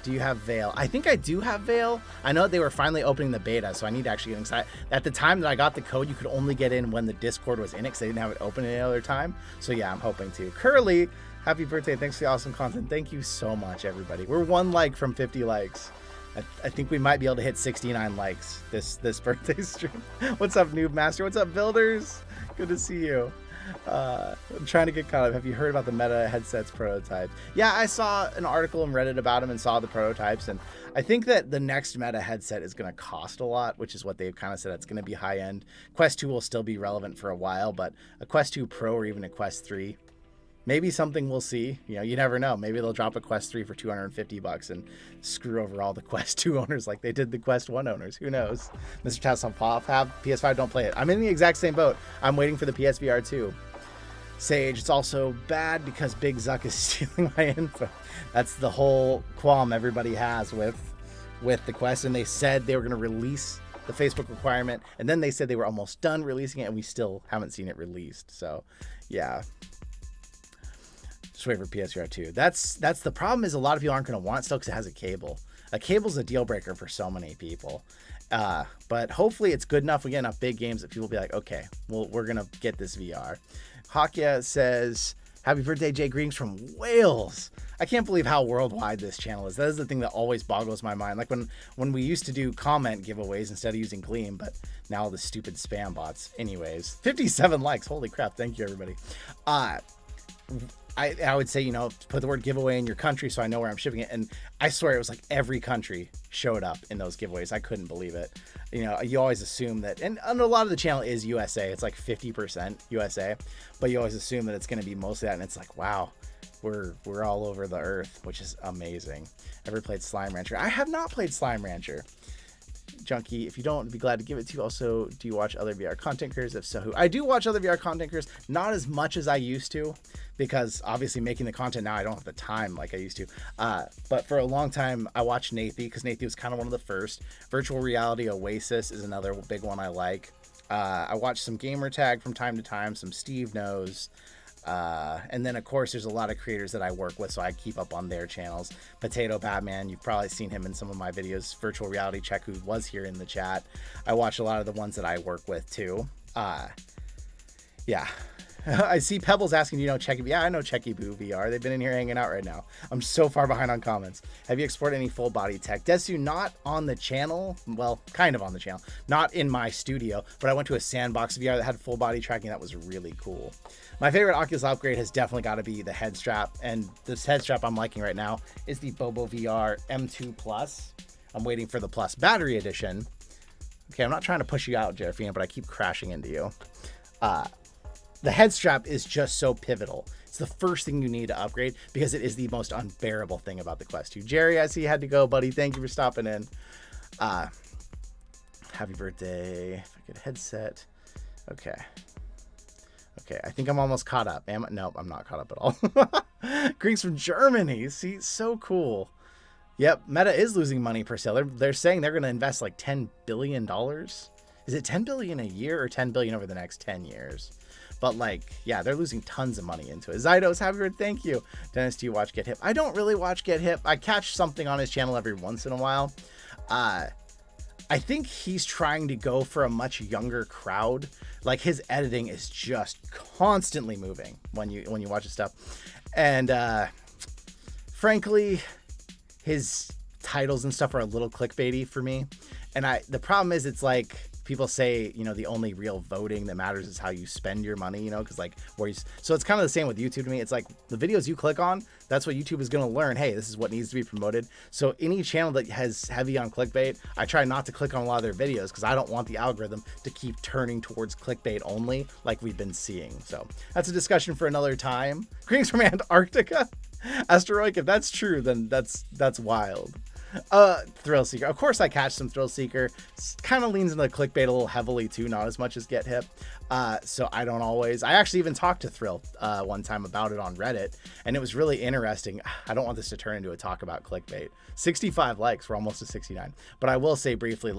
Do you have Veil? I think I do have Veil. I know they were finally opening the beta, so I need to actually get excited. At the time that I got the code, you could only get in when the Discord was in it because they didn't have it open any other time. So yeah, I'm hoping to. Curly, happy birthday. Thanks for the awesome content. Thank you so much, everybody. We're 1 like from 50 likes. I think we might be able to hit 69 likes this birthday stream. What's up, Noob Master? What's up, Builders? Good to see you. I'm trying to get caught up. Have you heard about the Meta headsets prototype? Yeah, I saw an article in Reddit about them and saw the prototypes, and I think that the next Meta headset is going to cost a lot, which is what they've kind of said. It's going to be high end. Quest 2 will still be relevant for a while, but a Quest 2 Pro or even a Quest 3, maybe something we'll see. You never know. Maybe they'll drop a Quest 3 for $250 and screw over all the Quest 2 owners like they did the Quest 1 owners. Who knows? Mr. Tasselhoff, have PS5, don't play it. I'm in the exact same boat. I'm waiting for the PSVR 2. Sage, it's also bad because Big Zuck is stealing my info. That's the whole qualm everybody has with with the Quest, and they said they were going to release the Facebook requirement, and then they said they were almost done releasing it, and we still haven't seen it released. So yeah, just wait for PSVR 2. That's the problem, is a lot of people aren't going to want it still because it has a cable. A cable's a deal breaker for so many people. But hopefully it's good enough. We get enough big games that people will be like, okay, well, we're going to get this VR. Hakya says, happy birthday, Jay. Greetings from Wales. I can't believe how worldwide this channel is. That is the thing that always boggles my mind. Like when we used to do comment giveaways instead of using Gleam, but now all the stupid spam bots. Anyways, 57 likes. Holy crap. Thank you, everybody. I would say, put the word giveaway in your country so I know where I'm shipping it. And I swear it was like every country showed up in those giveaways. I couldn't believe it. You always assume that, and a lot of the channel is USA. It's like 50% USA, but you always assume that it's going to be mostly that. And it's like, wow, we're all over the earth, which is amazing. Ever played Slime Rancher? I have not played Slime Rancher. Junkie, if you don't, I'd be glad to give it to you. Also, do you watch other VR content creators? If so, who? I do watch other VR content creators, not as much as I used to, because obviously making the content now, I don't have the time like I used to. But for a long time, I watched Nathy, because Nathy was kind of one of the first. Virtual Reality Oasis is another big one I like. I watch some Gamertag from time to time, some Steve Knows. And then of course there's a lot of creators that I work with, so I keep up on their channels. Potato Batman, you've probably seen him in some of my videos. Virtual Reality Check, who was here in the chat. I watch a lot of the ones that I work with too. Yeah. I see Pebbles asking, Checky. Yeah, I know Checky Boo VR. They've been in here hanging out right now. I'm so far behind on comments. Have you explored any full body tech? Desu, not on the channel. Well, kind of on the channel. Not in my studio, but I went to a Sandbox VR that had full body tracking. That was really cool. My favorite Oculus upgrade has definitely got to be the head strap. And this head strap I'm liking right now is the Bobo VR M2 Plus. I'm waiting for the Plus battery edition. Okay, I'm not trying to push you out, Jeffrey, but I keep crashing into you. The head strap is just so pivotal. It's the first thing you need to upgrade because it is the most unbearable thing about the Quest 2. Jerry, I see you had to go, buddy. Thank you for stopping in. Happy birthday. If I get a headset. Okay, I think I'm almost caught up. Nope, I'm not caught up at all. Greeks from Germany. See, so cool. Yep, Meta is losing money per sale. They're saying they're going to invest like $10 billion. Is it $10 billion a year or $10 billion over the next 10 years? But yeah, they're losing tons of money into it. Zydos, happy birthday, thank you. Dennis, do you watch Get Hip? I don't really watch Get Hip. I catch something on his channel every once in a while. I think he's trying to go for a much younger crowd. Like his editing is just constantly moving when you watch his stuff. And frankly, his titles and stuff are a little clickbaity for me. And the problem is, it's like people say, the only real voting that matters is how you spend your money, because so it's kind of the same with YouTube to me. It's like the videos you click on, that's what YouTube is going to learn. Hey, this is what needs to be promoted. So any channel that has heavy on clickbait, I try not to click on a lot of their videos because I don't want the algorithm to keep turning towards clickbait only like we've been seeing. So that's a discussion for another time. Greetings from Antarctica. Asteroic, if that's true, then that's wild. Thrill Seeker. Of course I catch some Thrill Seeker. Kind of leans into the clickbait a little heavily too, not as much as Get Hip. So I don't always. I actually even talked to Thrill one time about it on Reddit, and it was really interesting. I don't want this to turn into a talk about clickbait. 65 likes. We're almost to 69. But I will say briefly,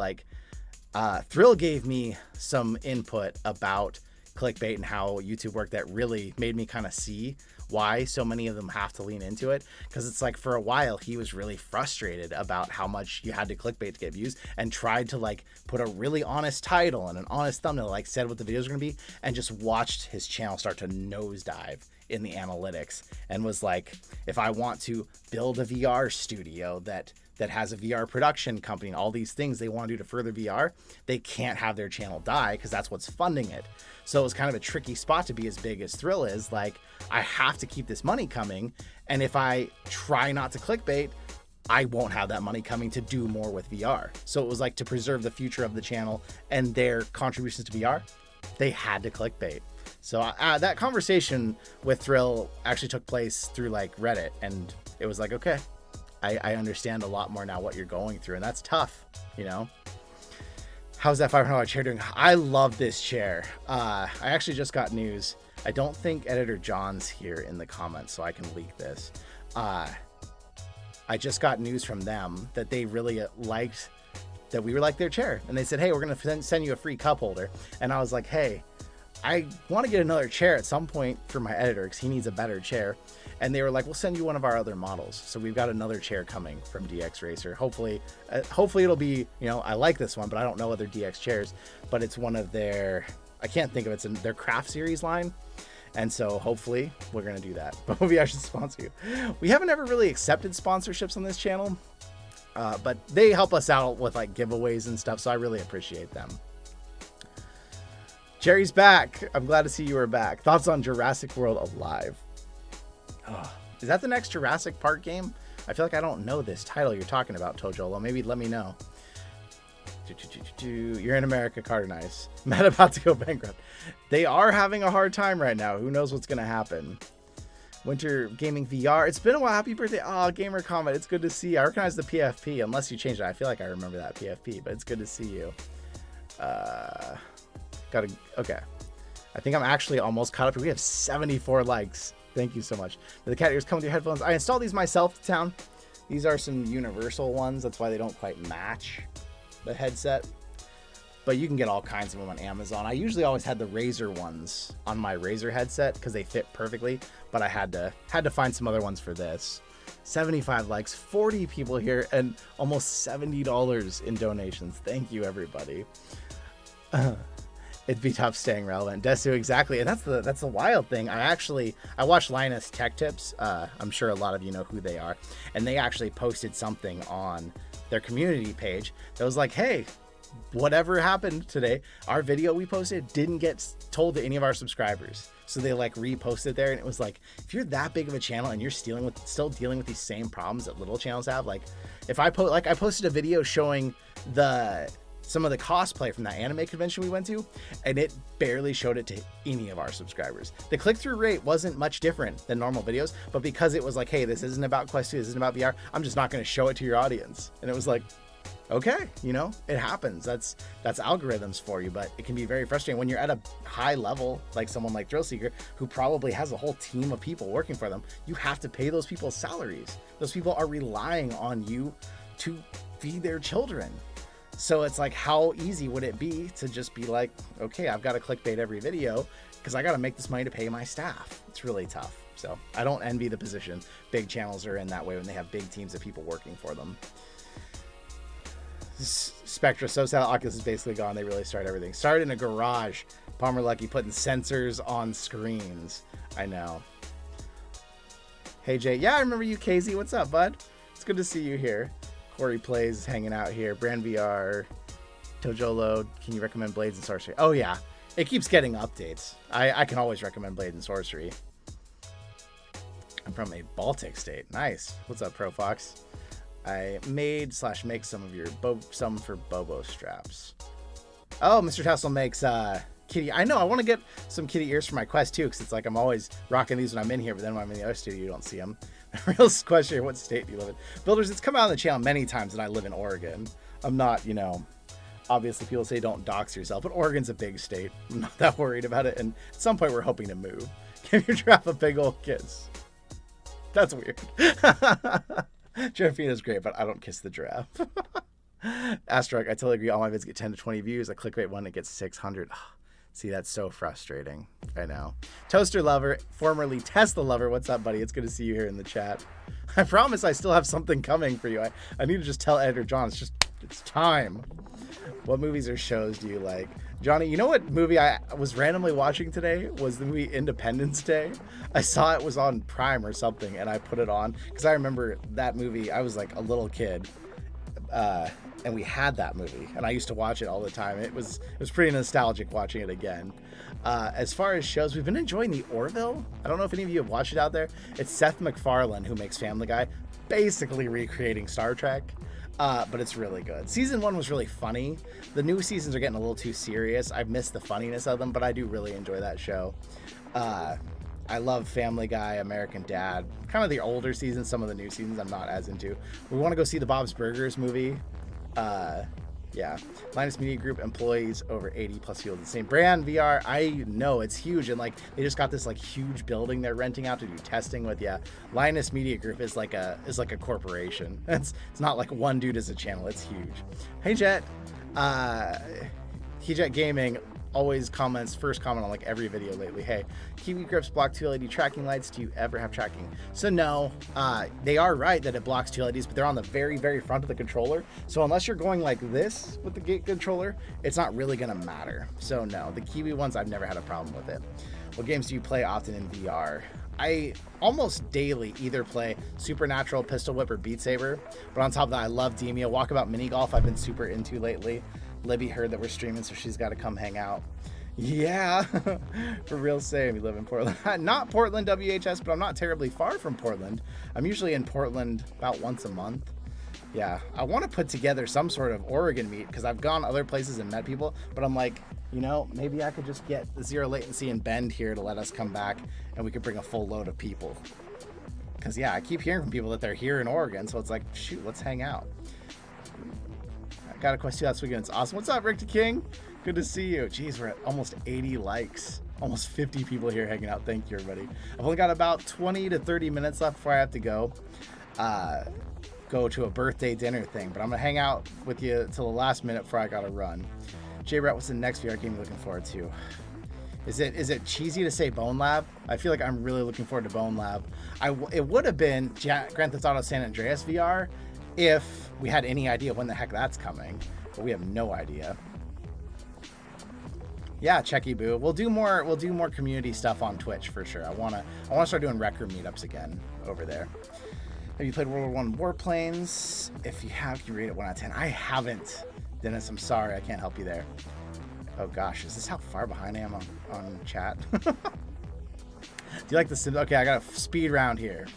Thrill gave me some input about clickbait and how YouTube worked that really made me kind of see why so many of them have to lean into it. Because it's like, for a while he was really frustrated about how much you had to clickbait to get views, and tried to put a really honest title and an honest thumbnail, said what the videos are going to be, and just watched his channel start to nosedive in the analytics, and was like, if I want to build a VR studio that has a VR production company and all these things they want to do to further VR, they can't have their channel die because that's what's funding it. So it was kind of a tricky spot to be as big as Thrill is. I have to keep this money coming, and if I try not to clickbait, I won't have that money coming to do more with VR. So it was to preserve the future of the channel and their contributions to VR, they had to clickbait. So that conversation with Thrill actually took place through Reddit, and it was okay, I understand a lot more now what you're going through, and that's tough, How's that $500 chair doing? I love this chair. I actually just got news. I don't think Editor John's here in the comments, so I can leak this. I just got news from them that they really liked that we were like their chair. And they said, hey, we're going to send you a free cup holder. And I was like, hey, I want to get another chair at some point for my editor because he needs a better chair. And they were like, we'll send you one of our other models. So we've got another chair coming from DX Racer. Hopefully it'll be, you know, I like this one, but I don't know other DX chairs, but it's one of their, I can't think of it, it's in their craft series line. And so hopefully we're going to do that. But maybe I should sponsor you. We haven't ever really accepted sponsorships on this channel, but they help us out with like giveaways and stuff. So I really appreciate them. Jerry's back. I'm glad to see you are back. Thoughts on Jurassic World Alive? Oh, is that the next Jurassic Park game? I feel like I don't know this title you're talking about, Tojolo. Maybe let me know. You're in America, Carter. Nice. Matt about to go bankrupt. They are having a hard time right now. Who knows what's going to happen? Winter Gaming VR. It's been a while. Happy birthday. Oh, Gamer Comment. It's good to see you. I recognize the PFP, unless you changed it. I feel like I remember that PFP, but it's good to see you. Okay. I think I'm actually almost caught up. We have 74 likes. Thank you so much. The cat ears come with your headphones. I installed these myself, Town. These are some universal ones. That's why they don't quite match the headset. But you can get all kinds of them on Amazon. I usually always had the Razer ones on my Razer headset because they fit perfectly. But I had to find some other ones for this. 75 likes, 40 people here, and almost $70 in donations. Thank you, everybody. It'd be tough staying relevant. Desu, exactly. And that's the wild thing. I watched Linus Tech Tips. I'm sure a lot of you know who they are. And they actually posted something on their community page that was like, hey, whatever happened today, our video we posted didn't get told to any of our subscribers. So they like reposted there, and it was like, if you're that big of a channel and you're still dealing with these same problems that little channels have, like if I posted a video showing some of the cosplay from that anime convention we went to, and it barely showed it to any of our subscribers. The click-through rate wasn't much different than normal videos, but because it was like, hey, this isn't about Quest 2, this isn't about VR, I'm just not going to show it to your audience. And it was like, okay, you know, it happens. That's algorithms for you, but it can be very frustrating when you're at a high level, like someone like Thrillseeker, who probably has a whole team of people working for them. You have to pay those people salaries. Those people are relying on you to feed their children. So it's like, how easy would it be to just be like, okay, I've got to clickbait every video because I got to make this money to pay my staff. It's really tough. So I don't envy the position big channels are in that way when they have big teams of people working for them. Spectra, so sad Oculus is basically gone. They really started everything. Started in a garage. Palmer Lucky putting sensors on screens. I know. Hey, Jay. Yeah, I remember you, KZ. What's up, bud? It's good to see you here. Corey Plays hanging out here. Brand VR. Tojolo, can you recommend Blades and Sorcery? Oh, yeah. It keeps getting updates. I can always recommend Blades and Sorcery. I'm from a Baltic state. Nice. What's up, Pro Fox? I make some of your some for Bobo straps. Oh, Mr. Tassel makes kitty. I know. I want to get some kitty ears for my Quest too, because it's like I'm always rocking these when I'm in here, but then when I'm in the other studio, you don't see them. Real question here: what state do you live in? Builders, it's come out on the channel many times that I live in Oregon. I'm not, you know. Obviously, people say don't dox yourself, but Oregon's a big state. I'm not that worried about it, and at some point, we're hoping to move. Give your giraffe a big old kiss. That's weird. Giraffina's great, but I don't kiss the giraffe. Asteroid, I totally agree. All my vids get 10 to 20 views. I clickbait one, it gets 600. See, that's so frustrating. I know. Toaster Lover, formerly Tesla Lover. What's up, buddy? It's good to see you here in the chat. I promise I still have something coming for you. I need to just tell Editor John, it's time. What movies or shows do you like? Johnny, you know what movie I was randomly watching today? Was the movie Independence Day. I saw it was on Prime or something, and I put it on because I remember that movie. I was like a little kid, and we had that movie, and I used to watch it all the time. It was pretty nostalgic watching it again. As far as shows, we've been enjoying The Orville. I don't know if any of you have watched it out there. It's Seth MacFarlane, who makes Family Guy, basically recreating Star Trek. But it's really good. Season 1 was really funny. The new seasons are getting a little too serious. I've missed the funniness of them, but I do really enjoy that show. I love Family Guy, American Dad. Kind of the older seasons. Some of the new seasons I'm not as into. We want to go see the Bob's Burgers movie Yeah, Linus Media Group employees over 80 plus people. The same brand VR. I know it's huge, and like they just got this like huge building they're renting out to do testing with. Yeah, Linus Media Group is like a corporation. It's not like one dude as a channel. It's huge. Hey Jet, Jet Gaming always comments, first comment on like every video lately. Hey, Kiwi Grips block 2 LED tracking lights. Do you ever have tracking? So no, they are right that it blocks 2 LEDs, but they're on the very, very front of the controller. So unless you're going like this with the gate controller, it's not really gonna matter. So no, the Kiwi ones, I've never had a problem with it. What games do you play often in VR? I almost daily either play Supernatural, Pistol Whip, or Beat Saber. But on top of that, I love Demia. Walkabout Mini Golf I've been super into lately. Libby heard that we're streaming, so she's got to come hang out. Yeah, for real, same. We live in Portland. Not Portland, WHS, but I'm not terribly far from Portland. I'm usually in Portland about once a month. Yeah, I want to put together some sort of Oregon meet because I've gone other places and met people, but I'm like, you know, maybe I could just get the Zero Latency and Bend here to let us come back and we could bring a full load of people. Because, yeah, I keep hearing from people that they're here in Oregon, so it's like, shoot, let's hang out. Got a question last weekend. It's awesome. What's up, Rick the King? Good to see you. Jeez, we're at almost 80 likes. Almost 50 people here hanging out. Thank you, everybody. I've only got about 20 to 30 minutes left before I have to go to a birthday dinner thing. But I'm going to hang out with you till the last minute before I got to run. JayBratt, what's the next VR game you're looking forward to? Is it cheesy to say Bone Lab? I feel like I'm really looking forward to Bone Lab. It would have been Grand Theft Auto San Andreas VR if we had any idea when the heck that's coming, but we have no idea. Yeah, Checky Boo. We'll do more community stuff on Twitch for sure. I wanna start doing rec room meetups again over there. Have you played World War I Warplanes? If you have, can you rate it 1 out of 10? I haven't, Dennis. I'm sorry, I can't help you there. Oh gosh, is this how far behind I am on chat? Do you like the Sims? Okay, I got a speed round here.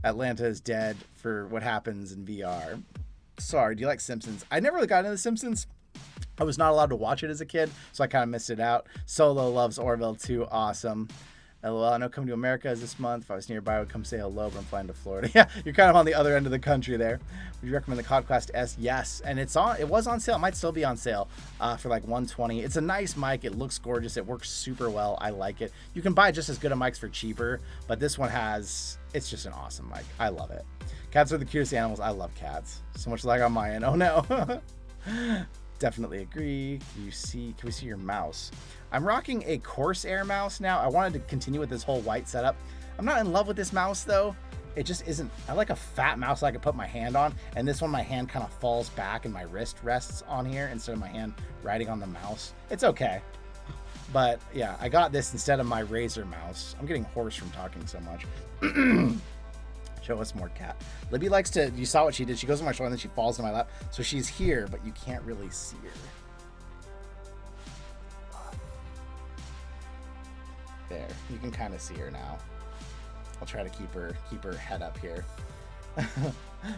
Atlanta is dead for what happens in VR. Sorry, do you like Simpsons? I never really got into The Simpsons. I was not allowed to watch it as a kid, so I kind of missed it out. Solo loves Orville too. Awesome. LOL, I know Coming to America is this month. If I was nearby, I would come say hello, but I'm flying to Florida. Yeah, you're kind of on the other end of the country there. Would you recommend the Codcast S? Yes, and it was on sale. It might still be on sale for like $120. It's a nice mic. It looks gorgeous. It works super well. I like it. You can buy just as good a mics for cheaper, but this one it's just an awesome mic. I love it. Cats are the cutest animals. I love cats. So much like on my end. Oh no. Definitely agree. Can we see your mouse? I'm rocking a Corsair mouse now. I wanted to continue with this whole white setup. I'm not in love with this mouse though. It just isn't. I like a fat mouse I can put my hand on, and this one my hand kind of falls back and my wrist rests on here instead of my hand riding on the mouse. It's okay. But yeah, I got this instead of my Razer mouse. I'm getting hoarse from talking so much. Show us more cat. Libby likes to, you saw what she did. She goes on my shoulder and then she falls in my lap. So she's here, but you can't really see her. There, you can kind of see her now. I'll try to keep her head up here.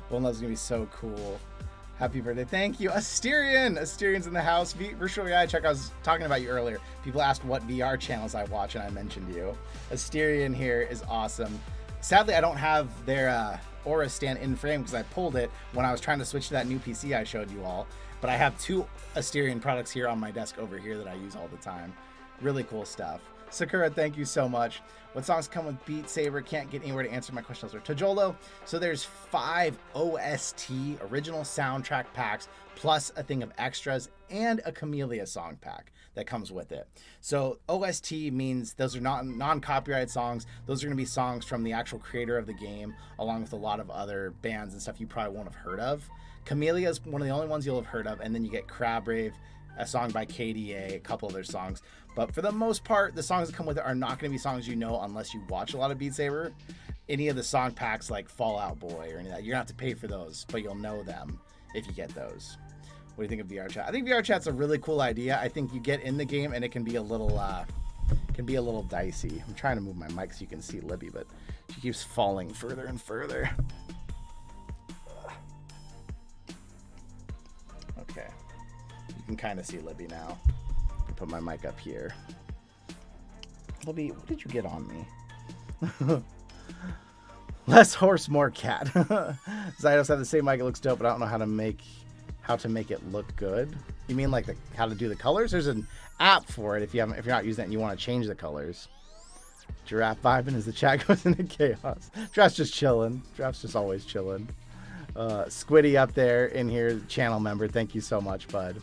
Bone Love's gonna be so cool. Happy birthday. Thank you. Asterian's in the house. Virtual reality check. I was talking about you earlier. People asked what VR channels I watch and I mentioned you. Asterian here is awesome. Sadly, I don't have their Aura stand in frame because I pulled it when I was trying to switch to that new PC I showed you all. But I have 2 Asterian products here on my desk over here that I use all the time. Really cool stuff. Sakura, thank you so much. What songs come with Beat Saber? Can't get anywhere to answer my question elsewhere. Tajolo, so there's 5 OST original soundtrack packs plus a thing of extras and a Camellia song pack that comes with it. So OST means those are not non-copyrighted songs. Those are going to be songs from the actual creator of the game, along with a lot of other bands and stuff you probably won't have heard of. Camellia is one of the only ones you'll have heard of, and then you get Crabrave, a song by KDA, a couple of their songs. But for the most part, the songs that come with it are not going to be songs you know unless you watch a lot of Beat Saber. Any of the song packs like Fall Out Boy or any of that, you're going to have to pay for those, but you'll know them if you get those. What do you think of VR chat? I think VR chat's a really cool idea. I think you get in the game and it can be a little dicey. I'm trying to move my mic so you can see Libby, but she keeps falling further and further. Okay. You can kind of see Libby now. Put my mic up here. Libby, what did you get on me? Less horse, more cat. Zydos have the same mic. It looks dope, but I don't know how how to make it look good. You mean like how to do the colors? There's an app for it if you're not using it and you want to change the colors. Giraffe vibing as the chat goes into chaos. Giraffe's just chilling. Giraffe's just always chilling. Squiddy up there in here, channel member. Thank you so much, bud.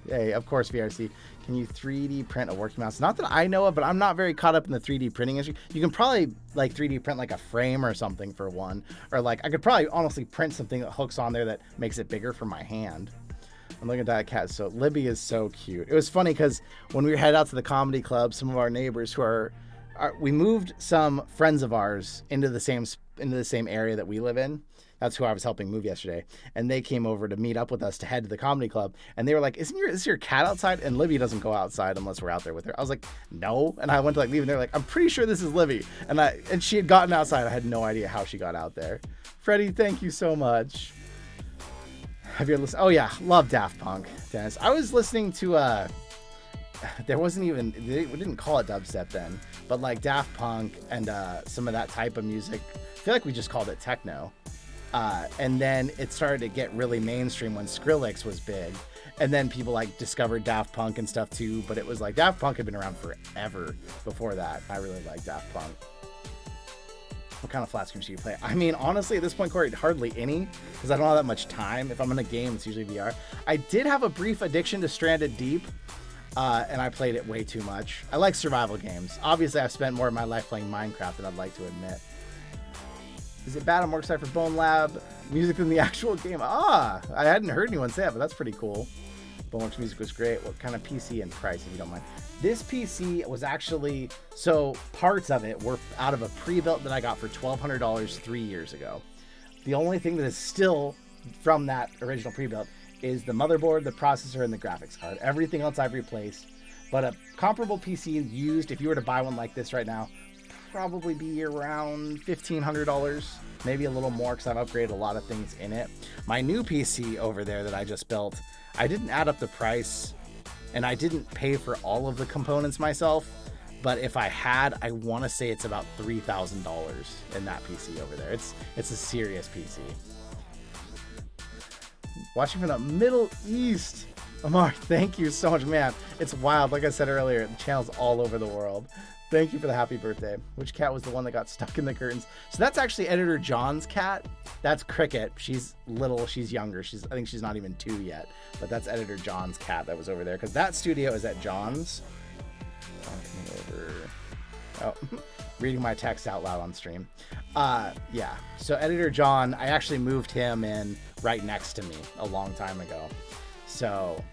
Hey, of course, VRC. Can you 3D print a working mouse? Not that I know of, but I'm not very caught up in the 3D printing industry. You can probably like 3D print like a frame or something for one. Or like I could probably honestly print something that hooks on there that makes it bigger for my hand. I'm looking at that cat. So Libby is so cute. It was funny because when we head out to the comedy club, some of our neighbors who are we moved some friends of ours into the same area that we live in. That's who I was helping move yesterday. And they came over to meet up with us to head to the comedy club. And they were like, is your cat outside? And Libby doesn't go outside unless we're out there with her. I was like, no. And I went to like leave and they're like, I'm pretty sure this is Libby. And she had gotten outside. I had no idea how she got out there. Freddie, thank you so much. Have you ever listened? Oh yeah, love Daft Punk, Dennis. I was listening to there wasn't even, we didn't call it dubstep then, but like Daft Punk and some of that type of music. I feel like we just called it techno. And then it started to get really mainstream when Skrillex was big. And then people like discovered Daft Punk and stuff too. But it was like Daft Punk had been around forever before that. I really like Daft Punk. What kind of flat screens do you play? I mean, honestly, at this point, Corey, hardly any, because I don't have that much time. If I'm in a game, it's usually VR. I did have a brief addiction to Stranded Deep, and I played it way too much. I like survival games. Obviously, I've spent more of my life playing Minecraft than I'd like to admit. Is it bad? I'm more excited for Bone Lab music than the actual game. I hadn't heard anyone say that, but that's pretty cool. Boneworks music was great. What kind of PC and price, if you don't mind? This PC was actually, so parts of it were out of a pre-built that I got for $1,200 3 years ago. The only thing that is still from that original pre-built is the motherboard, the processor, and the graphics card. Everything else I've replaced. But a comparable PC used, if you were to buy one like this right now, probably be around $1,500, maybe a little more because I've upgraded a lot of things in it. My new PC over there that I just built, I didn't add up the price and I didn't pay for all of the components myself, but if I had, I want to say it's about $3,000 in that PC over there. It's a serious PC. Watching from the Middle East. Amar, thank you so much, man. It's wild. Like I said earlier, the channel's all over the world. Thank you for the happy birthday. Which cat was the one that got stuck in the curtains? So that's actually Editor John's cat. That's Cricket. She's little. She's younger. I think she's not even 2 yet. But that's Editor John's cat that was over there. Because that studio is at John's. Reading my text out loud on stream. Yeah. So Editor John, I actually moved him in right next to me a long time ago. So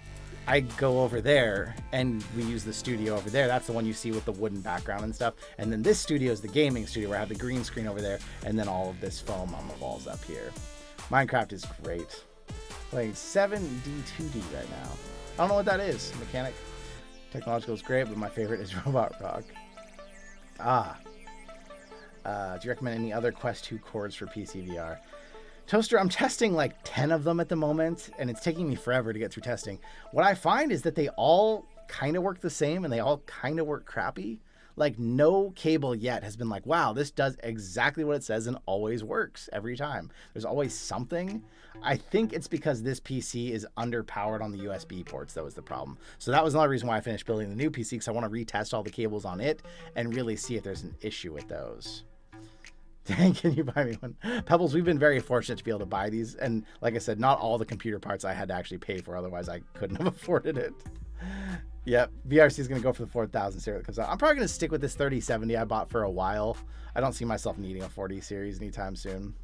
I go over there and we use the studio over there. That's the one you see with the wooden background and stuff. And then this studio is the gaming studio where I have the green screen over there and then all of this foam on the walls up here. Minecraft is great. Playing 7D2D right now. I don't know what that is. Mechanic. Technological is great, but my favorite is Robot Rock. Do you recommend any other Quest 2 cords for PCVR? Toaster, I'm testing like 10 of them at the moment, and it's taking me forever to get through testing. What I find is that they all kind of work the same, and they all kind of work crappy. Like, no cable yet has been like, wow, this does exactly what it says and always works every time. There's always something. I think it's because this PC is underpowered on the USB ports. That was the problem. So that was another reason why I finished building the new PC, because I want to retest all the cables on it and really see if there's an issue with those. Dang, can you buy me one? Pebbles, we've been very fortunate to be able to buy these. And like I said, not all the computer parts I had to actually pay for. Otherwise, I couldn't have afforded it. Yep, VRC is going to go for the 4000 series that comes out. I'm probably going to stick with this 3070 I bought for a while. I don't see myself needing a 40 series anytime soon.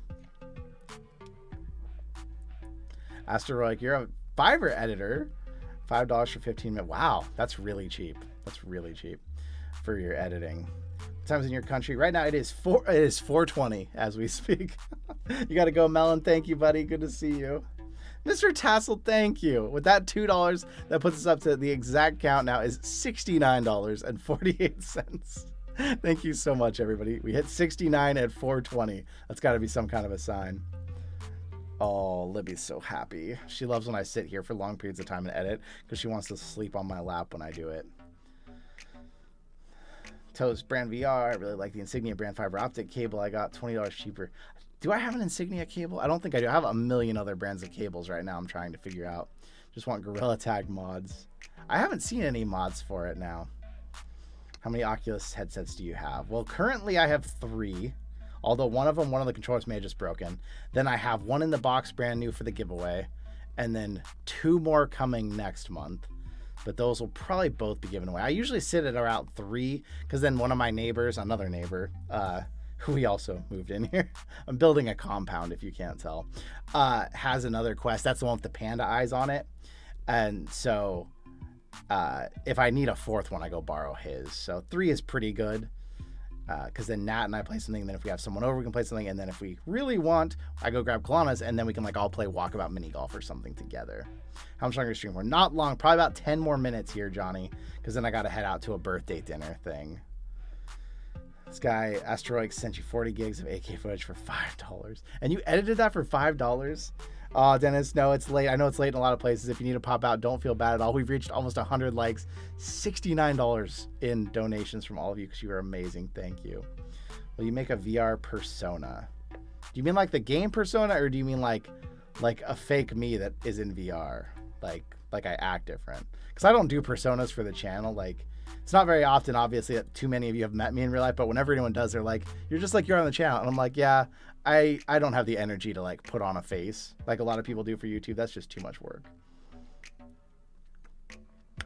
Asteroid, you're a Fiverr editor. $5 for 15 minutes. Wow, that's really cheap. That's really cheap for your editing. What time's in your country? Right now it is 4:20 as we speak. You got to go, Melon. Thank you, buddy. Good to see you. Mr. Tassel, thank you. With that $2, that puts us up to the exact count now is $69.48. Thank you so much, everybody. We hit 69 at 4:20. That's got to be some kind of a sign. Oh, Libby's so happy. She loves when I sit here for long periods of time and edit because she wants to sleep on my lap when I do it. Toast brand VR. I really like the Insignia brand fiber optic cable. I got $20 cheaper. Do I have an Insignia cable? I don't think I do. I have a million other brands of cables right now I'm trying to figure out. Just want Gorilla Tag mods. I haven't seen any mods for it now. How many Oculus headsets do you have? Well, currently I have 3. Although one of the controllers may have just broken. Then I have one in the box brand new for the giveaway. And then 2 more coming next month. But those will probably both be given away. I usually sit at around 3 because then one of my neighbors, another neighbor, who we also moved in here. I'm building a compound if you can't tell. Has another Quest. That's the one with the panda eyes on it. And so if I need a 4th one, I go borrow his. So 3 is pretty good. Because then Nat and I play something, and then if we have someone over, we can play something, and then if we really want, I go grab Kalana's, and then we can like all play Walkabout mini golf or something together. How much longer to stream for? Not long, probably about 10 more minutes here, Johnny, because then I got to head out to a birthday dinner thing. This guy, Asteroic, sent you 40 gigs of AK footage for $5, and you edited that for $5? Oh, Dennis, no, it's late. I know it's late in a lot of places. If you need to pop out, don't feel bad at all. We've reached almost 100 likes, $69 in donations from all of you because you are amazing. Thank you. Will you make a VR persona? Do you mean like the game Persona, or do you mean like a fake me that is in VR? Like I act different? Because I don't do personas for the channel. Like, it's not very often, obviously, that too many of you have met me in real life, but whenever anyone does, they're like, you're just like you're on the channel. And I'm like, yeah, I don't have the energy to like put on a face like a lot of people do for YouTube. That's just too much work.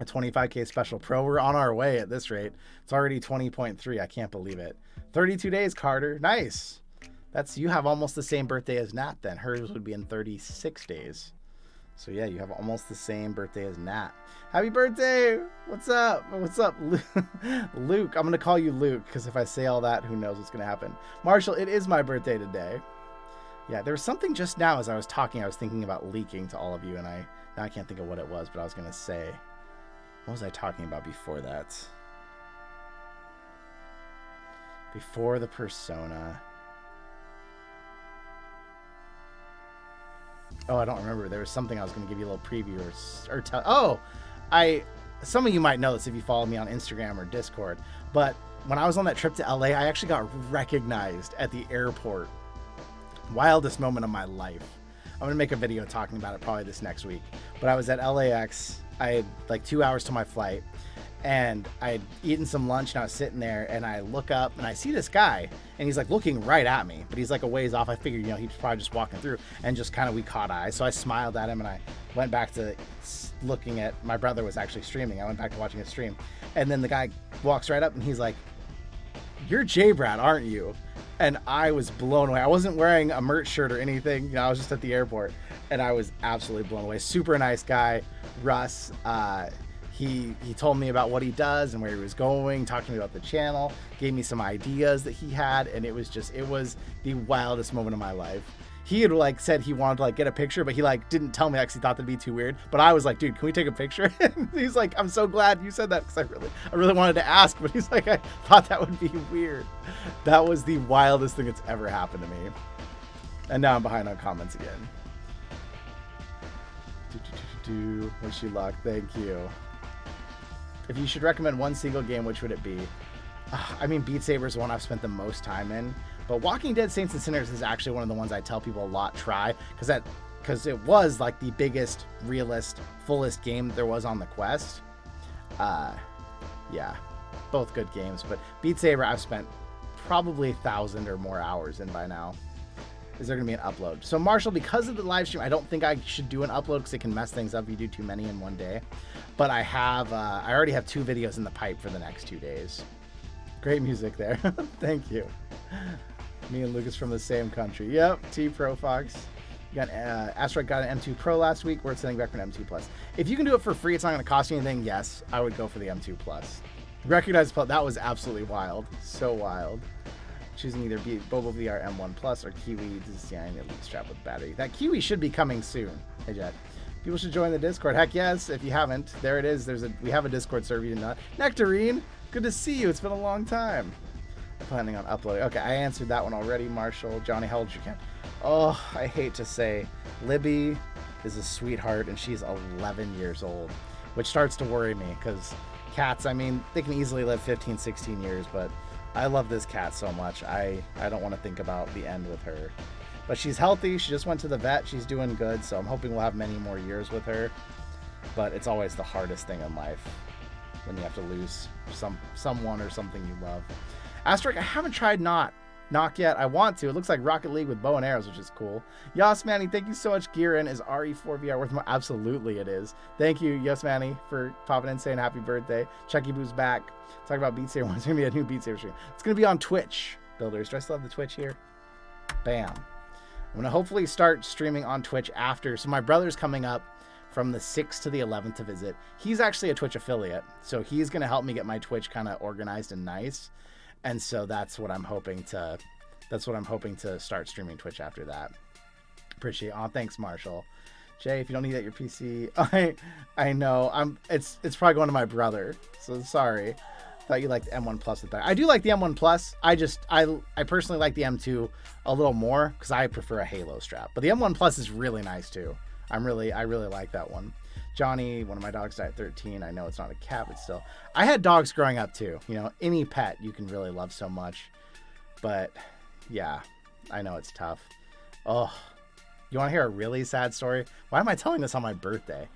A 25K special pro. We're on our way at this rate. It's already 20.3. I can't believe it. 32 days, Carter. Nice. You have almost the same birthday as Nat then. Hers would be in 36 days. So yeah, you have almost the same birthday as Nat. Happy birthday! What's up? What's up, Luke? I'm gonna call you Luke because if I say all that, who knows what's gonna happen. Marshall, it is my birthday today. Yeah, there was something just now as I was talking. I was thinking about leaking to all of you, and now I can't think of what it was, but I was gonna say, what was I talking about before that? Before the persona. Oh, I don't remember. There was something I was going to give you a little preview or tell. Oh, some of you might know this if you follow me on Instagram or Discord. But when I was on that trip to LA, I actually got recognized at the airport. Wildest moment of my life. I'm going to make a video talking about it probably this next week. But I was at LAX. I had like 2 hours to my flight. And I had eaten some lunch and I was sitting there and I look up and I see this guy and he's like looking right at me, but he's like a ways off. I figured, he's probably just walking through, and just kind of we caught eyes. So I smiled at him and I went back to looking at my brother was actually streaming. I went back to watching his stream, and then the guy walks right up and he's like, "You're JayBratt, aren't you?" And I was blown away. I wasn't wearing a merch shirt or anything. I was just at the airport and I was absolutely blown away. Super nice guy, Russ. He told me about what he does and where he was going, talked to me about the channel, gave me some ideas that he had, and it was the wildest moment of my life. He had said he wanted to get a picture, but he didn't tell me because he thought that'd be too weird. But I was like, "Dude, can we take a picture?" And he's like, "I'm so glad you said that because I really wanted to ask," but he's like, "I thought that would be weird." That was the wildest thing that's ever happened to me. And now I'm behind on comments again. Wish you luck. Thank you. If you should recommend one single game, which would it be? I mean, Beat Saber is the one I've spent the most time in. But Walking Dead Saints and Sinners is actually one of the ones I tell people a lot try. Because it was the biggest, realest, fullest game there was on the Quest. Yeah, both good games. But Beat Saber I've spent probably 1,000 or more hours in by now. Is there going to be an upload? So Marshall, because of the live stream, I don't think I should do an upload because it can mess things up if you do too many in one day. But I already have 2 videos in the pipe for the next 2 days. Great music there. Thank you. Me and Lucas from the same country. Yep, T Pro Fox. You got Asteroid got an M2 Pro last week. We're sending back for an M2 Plus. If you can do it for free, it's not going to cost you anything. Yes, I would go for the M2 Plus. Recognize that was absolutely wild. So wild. Choosing either Bobo VR M1 Plus or Kiwi design elite strap with battery. That Kiwi should be coming soon. Hey Jet. People should join the Discord. Heck yes, if you haven't. There it is. We have a Discord server. You did not. Nectarine, good to see you. It's been a long time. I'm planning on uploading. Okay, I answered that one already, Marshall. Johnny, how old you can? Oh, I hate to say. Libby is a sweetheart and she's 11 years old, which starts to worry me because Cats, I mean, they can easily live 15, 16 years, but I love this cat so much. I don't want to think about the end with her. But she's healthy. She just went to the vet. She's doing good, so I'm hoping we'll have many more years with her. But it's always the hardest thing in life when you have to lose someone or something you love. Asterisk, I haven't tried Knock yet. I want to. It looks like Rocket League with bow and arrows, which is cool. Yas Manny, thank you so much. Gearin, is RE4VR worth more? Absolutely it is. Thank you, Yas Manny, for popping in saying happy birthday. Chucky Boo's back. Talking about Beat Saber. When's going to be a new Beat Saber stream? It's going to be on Twitch, builders. Do I still have the Twitch here? Bam. I'm going to hopefully start streaming on Twitch after. So my brother's coming up from the 6th to the 11th to visit. He's actually a Twitch affiliate, so he's going to help me get my Twitch kind of organized and nice. And so that's what I'm hoping to start streaming Twitch after that. Appreciate it. Oh, thanks, Marshall. Jay, if you don't need that your PC, I know. It's probably going to my brother. So sorry. Thought you liked the M1 Plus with that. I do like the M1 Plus. I personally like the M2 a little more because I prefer a Halo strap. But the M1 Plus is really nice too. I really like that one. Johnny, one of my dogs died at 13. I know it's not a cat, but still. I had dogs growing up too. You know, any pet you can really love so much. But yeah, I know it's tough. Oh, you want to hear a really sad story? Why am I telling this on my birthday?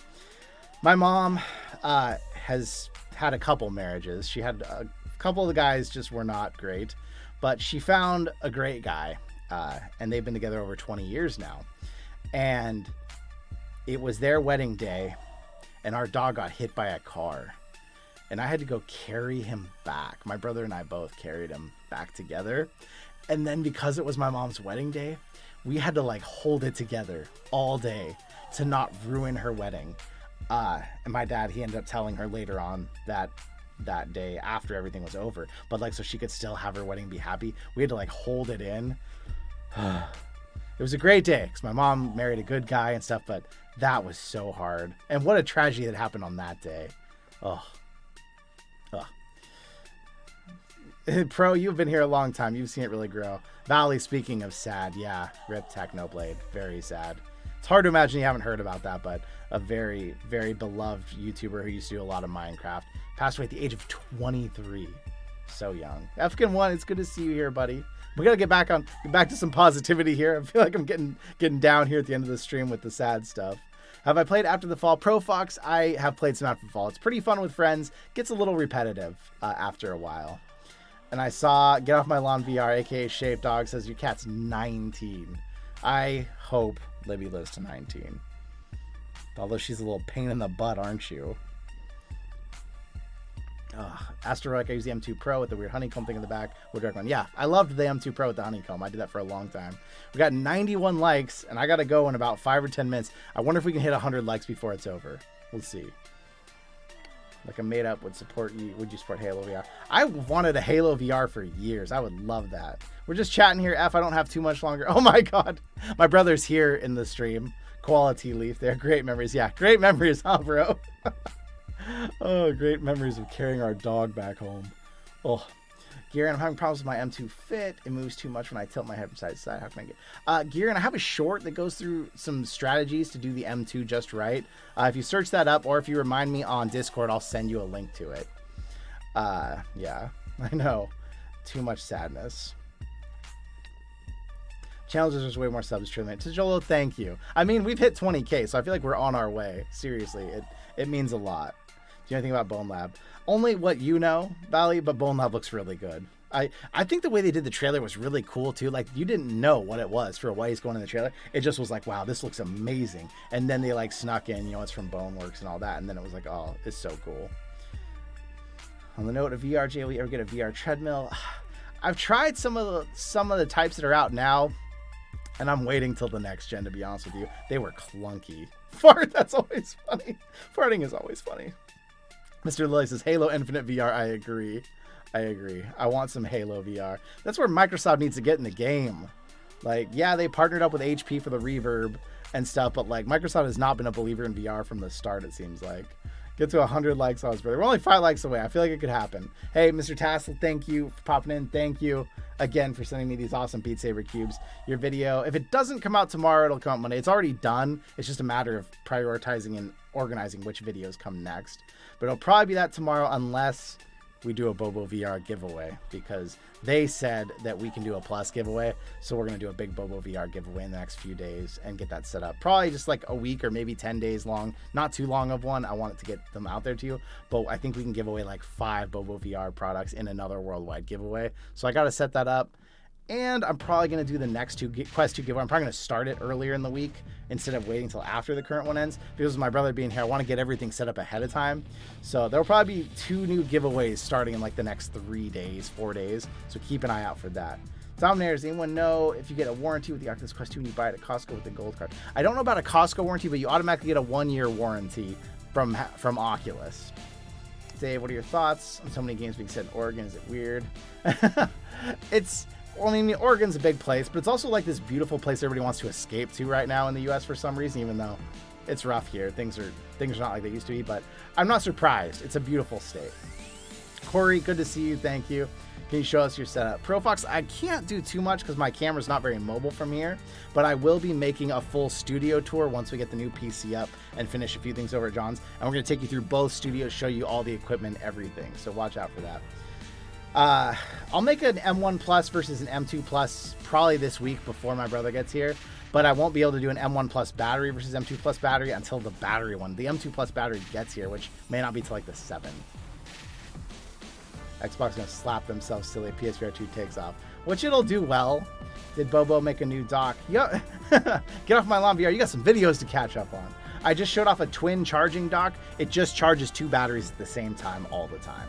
My mom has had a couple marriages. She had a couple of the guys just were not great, but she found a great guy, and they've been together over 20 years now. And it was their wedding day, and our dog got hit by a car, and I had to go carry him back. My brother and I both carried him back together. And then because it was my mom's wedding day, we had to like hold it together all day to not ruin her wedding. And my dad, he ended up telling her later on that day after everything was over, but like so she could still have her wedding be happy. We had to like hold it in. It was a great day because my mom married a good guy and stuff, but that was so hard. And what a tragedy that happened on that day. Oh. Pro, you've been here a long time. You've seen it really grow. Valley, speaking of sad, yeah, rip Technoblade. Very sad. It's hard to imagine you haven't heard about that, but a very, very beloved YouTuber who used to do a lot of Minecraft. Passed away at the age of 23. So young. Efkin One, it's good to see you here, buddy. We gotta get back to some positivity here. I feel like I'm getting down here at the end of the stream with the sad stuff. Have I played After the Fall? Pro Fox, I have played some After the Fall. It's pretty fun with friends. Gets a little repetitive after a while. And I saw Get Off My Lawn VR, aka Shave Dog, says your cat's 19. I hope Libby lives to 19. Although she's a little pain in the butt, aren't you? Asteroic, I use the M2 Pro with the weird honeycomb thing in the back. Woodruck, yeah, I loved the M2 Pro with the honeycomb. I did that for a long time. We got 91 likes, and I got to go in about 5 or 10 minutes. I wonder if we can hit 100 likes before it's over. We'll see. Like a made up would support you. Would you support Halo VR? I wanted a Halo VR for years. I would love that. We're just chatting here. F, I don't have too much longer. Oh my God. My brother's here in the stream. Quality Leaf. They're great memories. Yeah, great memories, huh, bro? Oh, great memories of carrying our dog back home. Oh, Garen, I'm having problems with my M2 Fit. It moves too much when I tilt my head from side to side. How can I get... Garen, I have a short that goes through some strategies to do the M2 just right. If you search that up, or if you remind me on Discord, I'll send you a link to it. Yeah, I know. Too much sadness. Challenges, there's way more subs to Tijolo, thank you. I mean, we've hit 20K, so I feel like we're on our way. Seriously, it means a lot. Do you know anything about Bone Lab? Only what you know, Valley, but Bone Lab looks really good. I think the way they did the trailer was really cool too. Like, you didn't know what it was for why he's going in the trailer. It just was like, wow, this looks amazing. And then they like snuck in, you know, it's from Boneworks and all that. And then it was like, oh, it's so cool. On the note of VR, Jay, will you ever get a VR treadmill? I've tried some of the types that are out now, and I'm waiting till the next gen, to be honest with you. They were clunky. Fart, that's always funny. Farting is always funny. Mr. Lilly says, Halo Infinite VR, I agree. I want some Halo VR. That's where Microsoft needs to get in the game. Like, yeah, they partnered up with HP for the reverb and stuff, but like Microsoft has not been a believer in VR from the start, it seems like. Get to 100 likes on his birthday. We're only 5 likes away. I feel like it could happen. Hey, Mr. Tassel, thank you for popping in. Thank you again for sending me these awesome Beat Saber cubes. Your video, if it doesn't come out tomorrow, it'll come out Monday. It's already done. It's just a matter of prioritizing and organizing which videos come next. But it'll probably be that tomorrow unless we do a Bobo VR giveaway, because they said that we can do a plus giveaway. So we're going to do a big Bobo VR giveaway in the next few days and get that set up. Probably just like a week or maybe 10 days long. Not too long of one. I want it to get them out there to you. But I think we can give away like 5 Bobo VR products in another worldwide giveaway. So I got to set that up. And I'm probably going to do the next Quest 2 giveaway. I'm probably going to start it earlier in the week instead of waiting until after the current one ends. Because with my brother being here, I want to get everything set up ahead of time. So there'll probably be 2 new giveaways starting in like the next 3 days, 4 days. So keep an eye out for that. Dominator, does anyone know if you get a warranty with the Oculus Quest 2 when you buy it at Costco with the gold card? I don't know about a Costco warranty, but you automatically get a 1-year warranty from Oculus. Dave, what are your thoughts on so many games being set in Oregon? Is it weird? Well, I mean, Oregon's a big place, but it's also like this beautiful place everybody wants to escape to right now in the U.S. for some reason, even though it's rough here. Things are not like they used to be, but I'm not surprised. It's a beautiful state. Corey, good to see you. Thank you. Can you show us your setup? ProFox, I can't do too much because my camera's not very mobile from here, but I will be making a full studio tour once we get the new PC up and finish a few things over at John's. And we're going to take you through both studios, show you all the equipment, everything. So watch out for that. I'll make an M1 Plus versus an M2 Plus probably this week before my brother gets here, but I won't be able to do an M1 Plus battery versus M2 Plus battery until the M2 Plus battery gets here, which may not be till like the 7th. Xbox gonna slap themselves silly. PSVR 2 takes off, which it'll do well. Did Bobo make a new dock? Yo, get off my lawn, VR. You got some videos to catch up on. I just showed off a twin charging dock. It just charges 2 batteries at the same time all the time.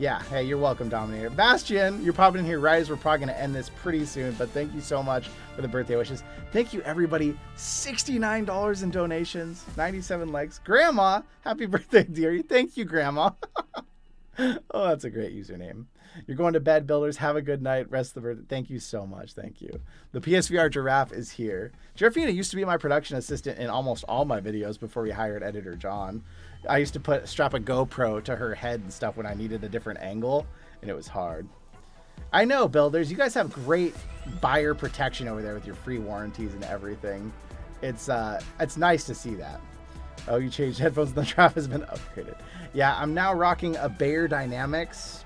Yeah, hey, you're welcome, Dominator. Bastion, you're popping in here right as we're probably going to end this pretty soon, but thank you so much for the birthday wishes. Thank you, everybody. $69 in donations, 97 likes. Grandma, happy birthday, dearie. Thank you, Grandma. Oh, that's a great username. You're going to bed, builders. Have a good night. Rest of the birthday. Thank you so much. Thank you. The PSVR Giraffe is here. Giraffina used to be my production assistant in almost all my videos before we hired editor John. I used to strap a GoPro to her head and stuff when I needed a different angle, and it was hard. I know, builders. You guys have great buyer protection over there with your free warranties and everything. It's nice to see that. Oh, you changed headphones. The trap has been upgraded. Yeah, I'm now rocking a Bayer Dynamics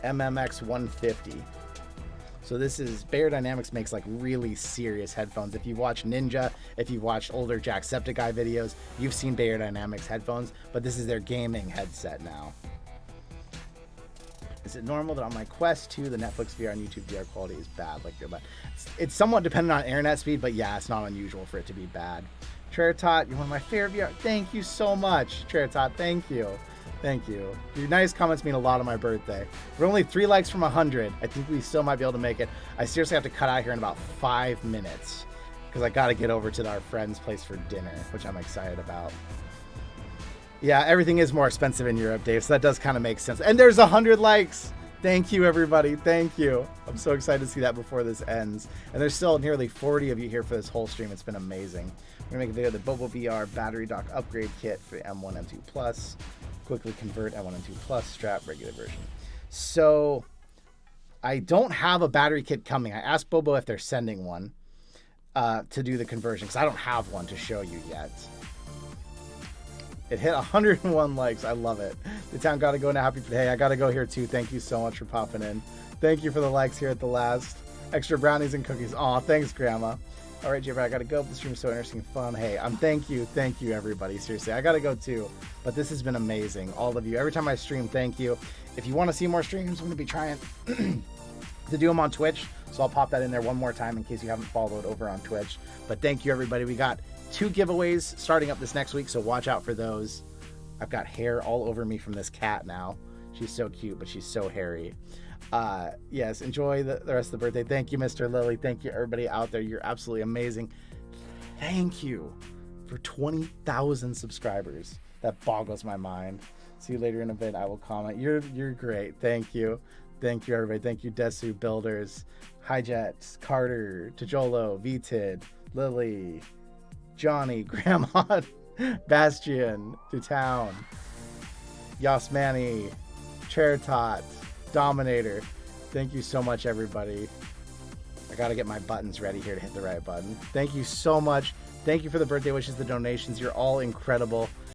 MMX 150. So this is, Bayer Dynamics makes like really serious headphones. If you've watched Ninja, if you've watched older Jacksepticeye videos, you've seen Bayer Dynamics headphones, but this is their gaming headset now. Is it normal that on my Quest 2, the Netflix VR and YouTube VR quality is bad? Like they're bad. It's somewhat dependent on internet speed, but yeah, it's not unusual for it to be bad. Treratot, you're one of my favorite VR. Thank you so much, Treratot. Thank you. Thank you. Your nice comments mean a lot on my birthday. We're only 3 likes from 100. I think we still might be able to make it. I seriously have to cut out here in about 5 minutes because I got to get over to our friend's place for dinner, which I'm excited about. Yeah, everything is more expensive in Europe, Dave, so that does kind of make sense. And there's 100 likes. Thank you, everybody. Thank you. I'm so excited to see that before this ends. And there's still nearly 40 of you here for this whole stream. It's been amazing. We're going to make a video of the Bobo VR battery dock upgrade kit for M1 M2 Plus. Quickly convert M1 M2 Plus strap regular version. So I don't have a battery kit coming. I asked Bobo if they're sending one to do the conversion because I don't have one to show you yet. It hit 101 likes. I love it. The town gotta go now. Happy. Hey, I gotta go here too. Thank you so much for popping in. Thank you for the likes here at the last. Extra brownies and cookies. Aw, thanks, Grandma. All right, JayBratt, I gotta go. The stream is so interesting and fun. Hey, thank you, everybody. Seriously, I gotta go too. But this has been amazing, all of you. Every time I stream, thank you. If you want to see more streams, I'm gonna be trying to do them on Twitch, so I'll pop that in there one more time in case you haven't followed over on Twitch. But thank you, everybody. We got 2 giveaways starting up this next week, so watch out for those. I've got hair all over me from this cat now. She's so cute, but she's so hairy. Yes, enjoy the rest of the birthday. Thank you, Mr. Lily. Thank you, everybody out there. You're absolutely amazing. Thank you for 20,000 subscribers. That boggles my mind. See you later in a bit. I will comment. You're great. Thank you. Thank you, everybody. Thank you, Desu, Builders, Hijet, Carter, Tajolo, VTid, Lily, Johnny, Grandma. Bastion to town. Yasmani, Chair Tot, Dominator. Thank you so much, everybody. I gotta get my buttons ready here to hit the right button. Thank you so much. Thank you for the birthday wishes, the donations. You're all incredible.